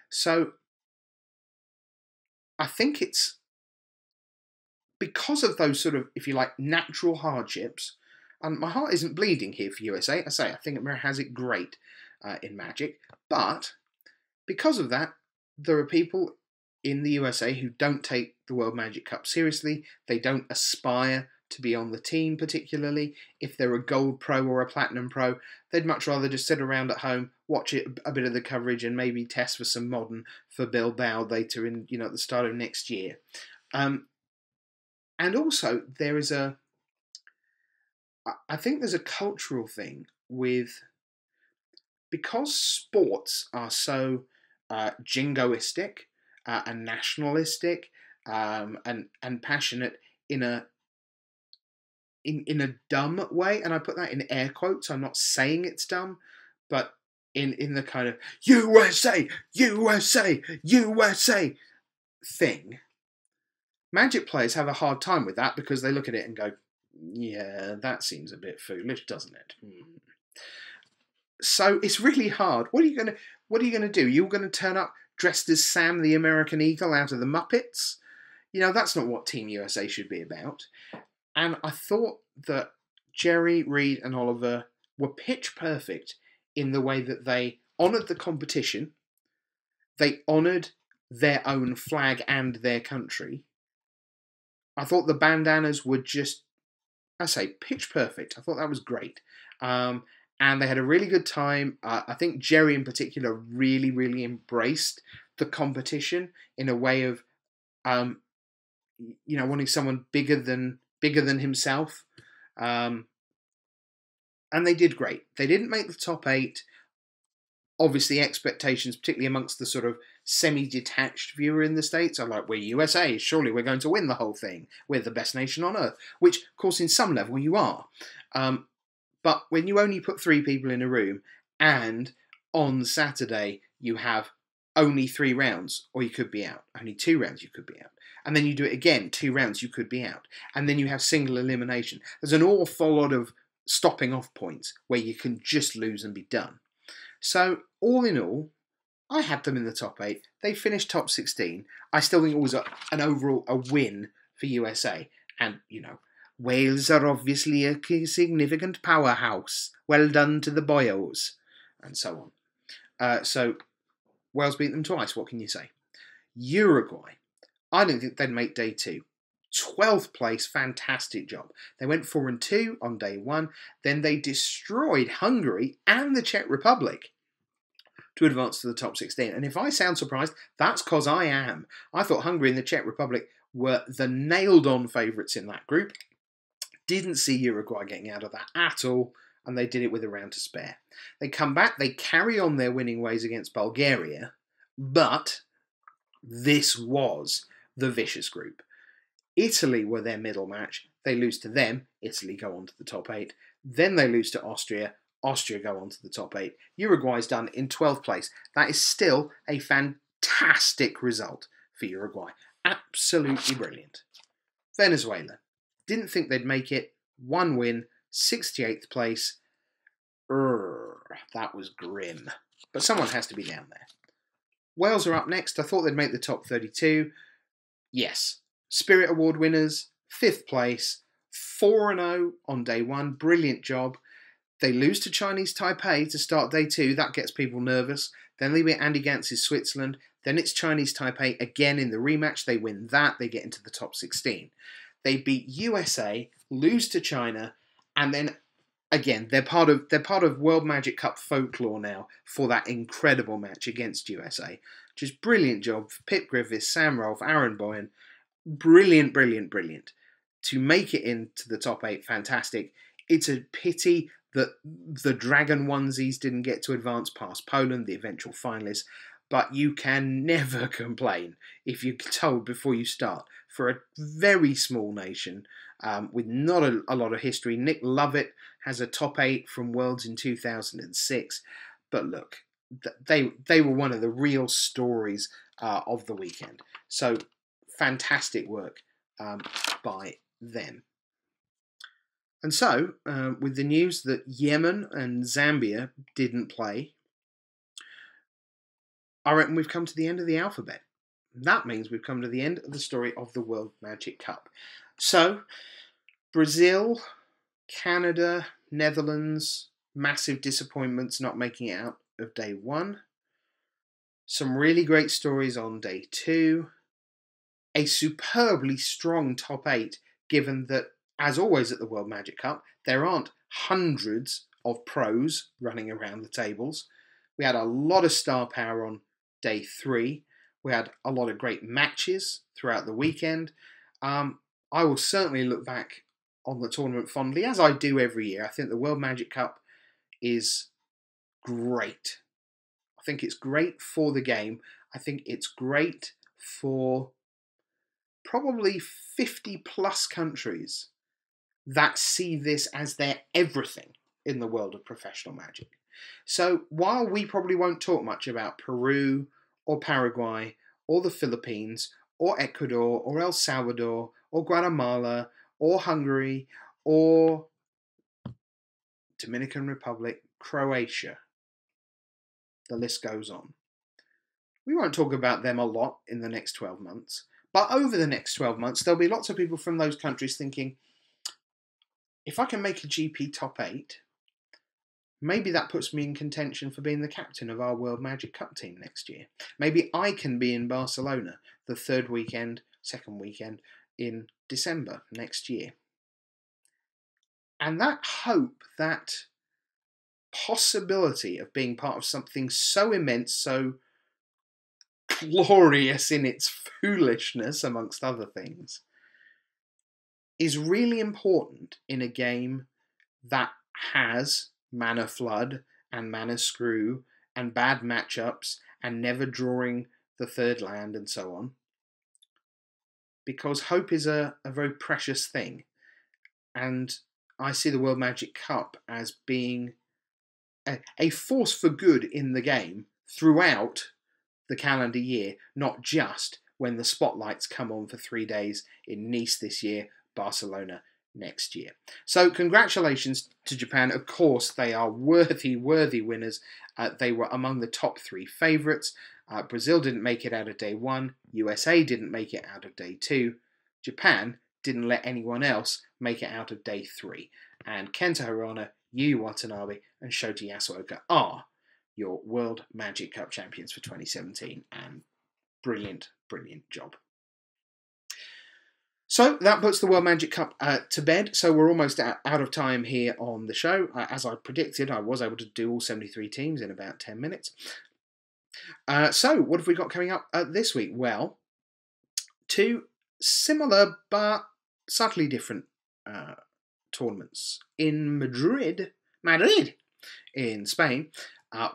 So, I think it's because of those sort of, if you like, natural hardships, and my heart isn't bleeding here for USA. I think America has it great in Magic, but because of that, there are people in the USA who don't take the World Magic Cup seriously. They don't aspire to be on the team particularly. If they're a gold pro or a platinum pro, they'd much rather just sit around at home, watch a bit of the coverage, and maybe test for some modern for Bilbao later in at the start of next year. And also there is I think there's a cultural thing with, because sports are so jingoistic and nationalistic and passionate in a dumb way, and I put that in air quotes. I'm not saying it's dumb, but in the kind of USA, USA, USA thing. Magic players have a hard time with that because they look at it and go, yeah, that seems a bit foolish, doesn't it? So it's really hard. What are you gonna do? You're gonna turn up dressed as Sam the American Eagle out of the Muppets? That's not what Team USA should be about. And I thought that Jerry, Reed and Oliver were pitch perfect in the way that they honoured the competition, they honoured their own flag and their country. I thought the bandanas were just, pitch perfect. I thought that was great. And they had a really good time. I think Jerry in particular really, really embraced the competition in a way of, wanting someone bigger than himself. And they did great. They didn't make the top 8. Obviously, expectations, particularly amongst the sort of semi-detached viewer in the States, are like, we're USA, surely we're going to win the whole thing. We're the best nation on earth. Which, of course, in some level you are. But when you only put 3 people in a room, and on Saturday you have only 3 rounds, or you could be out. Only 2 rounds, you could be out. And then you do it again, 2 rounds, you could be out. And then you have single elimination. There's an awful lot of stopping off points where you can just lose and be done. So, all in all, I had them in the top 8. They finished top 16. I still think it was an overall a win for USA. And, you know, Wales are obviously a significant powerhouse. Well done to the boyos. And so on. So, Wales beat them twice. What can you say? Uruguay. I didn't think they'd make day 2. 12th place, fantastic job. They went 4-2 on day 1. Then they destroyed Hungary and the Czech Republic to advance to the top 16. And if I sound surprised, that's because I am. I thought Hungary and the Czech Republic were the nailed-on favourites in that group. Didn't see Uruguay getting out of that at all, and they did it with a round to spare. They come back, they carry on their winning ways against Bulgaria, but this was the vicious group. Italy were their middle match. They lose to them. Italy go on to the top 8. Then they lose to Austria. Austria go on to the top 8. Uruguay's done in 12th place. That is still a fantastic result for Uruguay. Absolutely brilliant. Venezuela. Didn't think they'd make it. 1 win. 68th place. That was grim. But someone has to be down there. Wales are up next. I thought they'd make the top 32. Yes. Spirit Award winners, 5th place, 4-0 on day 1, brilliant job. They lose to Chinese Taipei to start day 2, that gets people nervous. Then they beat Andy Gantz's Switzerland, then it's Chinese Taipei again in the rematch, they win that, they get into the top 16. They beat USA, lose to China, and then again, they're part of World Magic Cup folklore now for that incredible match against USA. Just brilliant job for Pip Griffiths, Sam Rolfe, Aaron Boyan. Brilliant, brilliant, brilliant. To make it into the top 8, fantastic. It's a pity that the Dragon onesies didn't get to advance past Poland, the eventual finalists, but you can never complain if you're told before you start. For a very small nation with not a lot of history, Nick Lovett has a top 8 from Worlds in 2006, but look, they were one of the real stories of the weekend. So, fantastic work by them. And so, with the news that Yemen and Zambia didn't play, I reckon we've come to the end of the alphabet. That means we've come to the end of the story of the World Magic Cup. So, Brazil, Canada, Netherlands, massive disappointments not making it out of day 1. Some really great stories on day 2. A superbly strong top 8, given that, as always at the World Magic Cup, there aren't hundreds of pros running around the tables. We had a lot of star power on day 3. We had a lot of great matches throughout the weekend. I will certainly look back on the tournament fondly, as I do every year. I think the World Magic Cup is great. I think it's great for the game. I think it's great for probably 50 plus countries that see this as their everything in the world of professional magic. So while we probably won't talk much about Peru or Paraguay or the Philippines or Ecuador or El Salvador or Guatemala or Hungary or Dominican Republic, Croatia, the list goes on. We won't talk about them a lot in the next 12 months. But over the next 12 months, there'll be lots of people from those countries thinking, if I can make a GP top 8, maybe that puts me in contention for being the captain of our World Magic Cup team next year. Maybe I can be in Barcelona the second weekend in December next year. And that hope, that possibility of being part of something so immense, so glorious in its foolishness, amongst other things, is really important in a game that has mana flood and mana screw and bad matchups and never drawing the third land and so on. Because hope is a very precious thing. And I see the World Magic Cup as being a force for good in the game throughout the calendar year, not just when the spotlights come on for 3 days in Nice this year, Barcelona next year. So congratulations to Japan. Of course, they are worthy winners. They were among the top 3 favourites. Brazil didn't make it out of day 1. USA didn't make it out of day 2. Japan didn't let anyone else make it out of day 3. And Kenta Hirano, Yu Watanabe, and Shota Yasuoka are your World Magic Cup champions for 2017. And brilliant job. So that puts the World Magic Cup to bed. So we're almost out of time here on the show. As I predicted, I was able to do all 73 teams in about 10 minutes. So what have we got coming up this week? Well, 2 similar but subtly different tournaments. In Madrid, in Spain,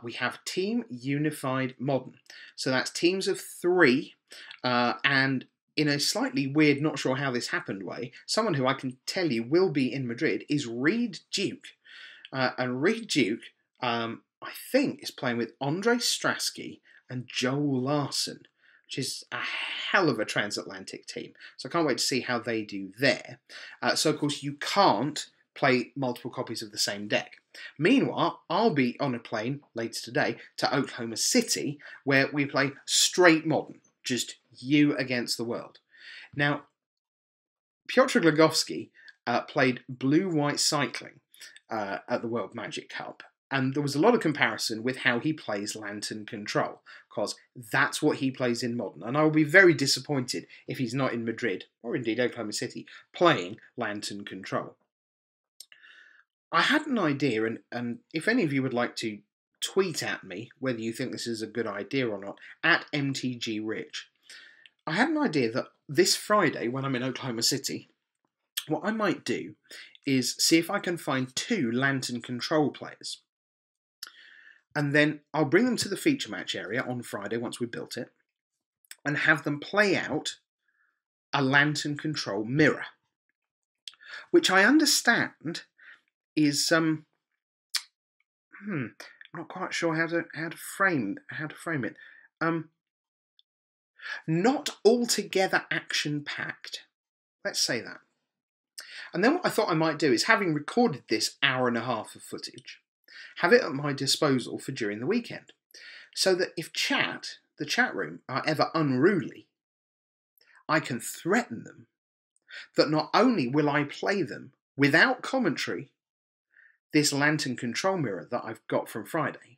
we have Team Unified Modern. So that's teams of 3, and in a slightly weird, not sure how this happened way, someone who I can tell you will be in Madrid is Reed Duke. And Reed Duke, I think, is playing with Andre Strasky and Joel Larson, which is a hell of a transatlantic team. So I can't wait to see how they do there. So, of course, you can't play multiple copies of the same deck. Meanwhile, I'll be on a plane later today to Oklahoma City, where we play straight Modern, just you against the world. Now, Piotr Glogowski played blue-white cycling at the World Magic Cup, and there was a lot of comparison with how he plays Lantern Control, because that's what he plays in Modern, and I will be very disappointed if he's not in Madrid, or indeed Oklahoma City, playing Lantern Control. I had an idea, and if any of you would like to tweet at me whether you think this is a good idea or not, at MTGRich. I had an idea that this Friday, when I'm in Oklahoma City, what I might do is see if I can find 2 Lantern Control players. And then I'll bring them to the feature match area on Friday once we've built it, and have them play out a Lantern Control mirror, which I understand is I'm not quite sure how to frame it. Not altogether action-packed. Let's say that. And then what I thought I might do is, having recorded this hour and a half of footage, have it at my disposal for during the weekend. So that if the chat room, are ever unruly, I can threaten them that not only will I play them without commentary, this Lantern Control mirror that I've got from Friday,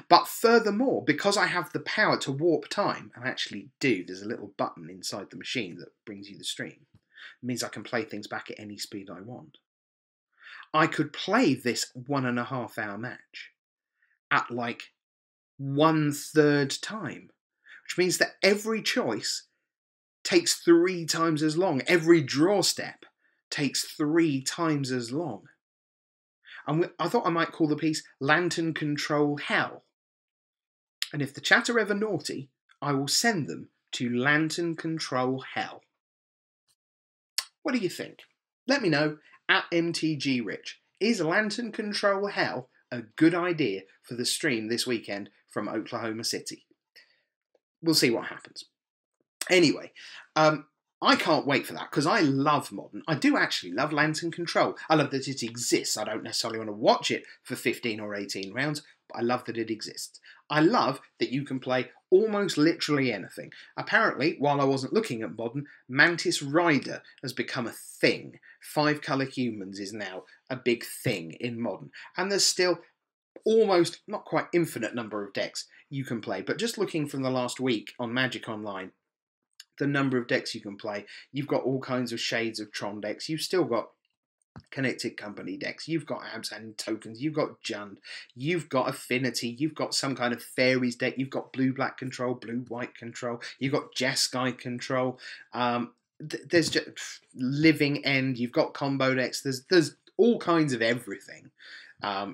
but furthermore, because I have the power to warp time, and actually there's a little button inside the machine that brings you the stream. It means I can play things back at any speed I want. I could play this 1.5 hour match at like 1/3 time, which means that every choice takes 3 times as long. Every draw step takes 3 times as long. And I thought I might call the piece Lantern Control Hell. And if the chat are ever naughty, I will send them to Lantern Control Hell. What do you think? Let me know at MTGRich. Is Lantern Control Hell a good idea for the stream this weekend from Oklahoma City? We'll see what happens. Anyway, I can't wait for that, because I love Modern. I do actually love Lantern Control. I love that it exists. I don't necessarily want to watch it for 15 or 18 rounds, but I love that it exists. I love that you can play almost literally anything. Apparently, while I wasn't looking at Modern, Mantis Rider has become a thing. 5-colour humans is now a big thing in Modern. And there's still almost, not quite infinite number of decks you can play. But just looking from the last week on Magic Online, the number of decks you can play, you've got all kinds of shades of Tron decks. You've still got Connected Company decks, you've got Abzan tokens, you've got Jund, you've got Affinity, you've got some kind of Fairies deck, you've got Blue-Black control, Blue-White control, you've got Jeskai control, there's just Living End, you've got combo decks, there's all kinds of everything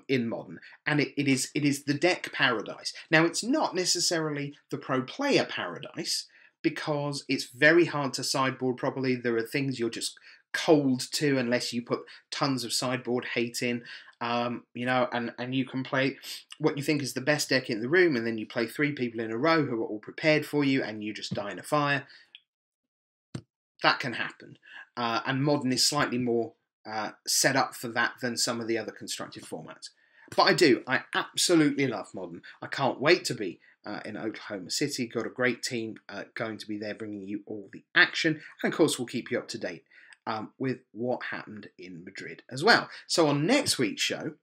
in Modern, and it is the deck paradise. Now, it's not necessarily the pro player paradise, because it's very hard to sideboard properly. There are things you're just cold to unless you put tons of sideboard hate in. You know, and you can play what you think is the best deck in the room, and then you play 3 people in a row who are all prepared for you, and you just die in a fire. That can happen. And Modern is slightly more set up for that than some of the other constructed formats. But I absolutely love Modern. I can't wait to be in Oklahoma City. Got a great team going to be there bringing you all the action. And of course, we'll keep you up to date with what happened in Madrid as well. So on next week's show,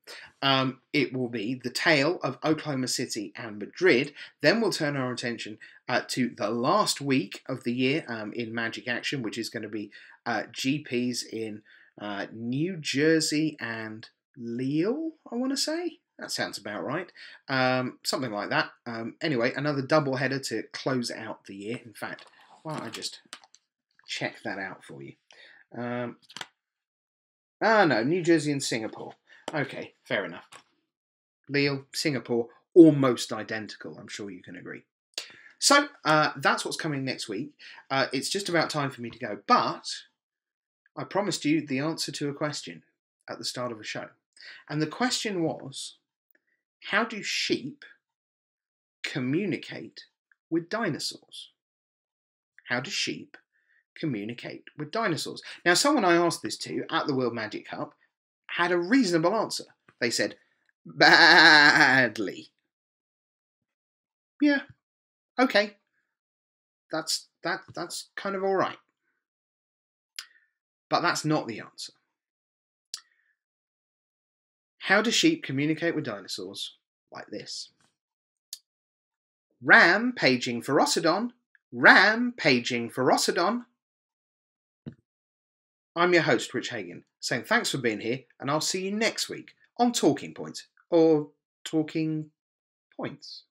it will be the tale of Oklahoma City and Madrid. Then we'll turn our attention to the last week of the year in Magic Action, which is going to be GPs in New Jersey and Lille, I want to say. That sounds about right. Something like that. Anyway, another doubleheader to close out the year. In fact, why don't I just check that out for you? No, New Jersey and Singapore. Okay, fair enough. Lille, Singapore, almost identical. I'm sure you can agree. So that's what's coming next week. It's just about time for me to go, but I promised you the answer to a question at the start of a show. And the question was, how do sheep communicate with dinosaurs? How do sheep communicate with dinosaurs? Now, someone I asked this to at the World Magic Cup had a reasonable answer. They said, badly. Yeah, okay. That's kind of all right. But that's not the answer. How do sheep communicate with dinosaurs? Like this. Ram paging Ferocidon. Ram paging Ferocidon. I'm your host, Rich Hagon, saying thanks for being here, and I'll see you next week on Talking Points, or Talking Points.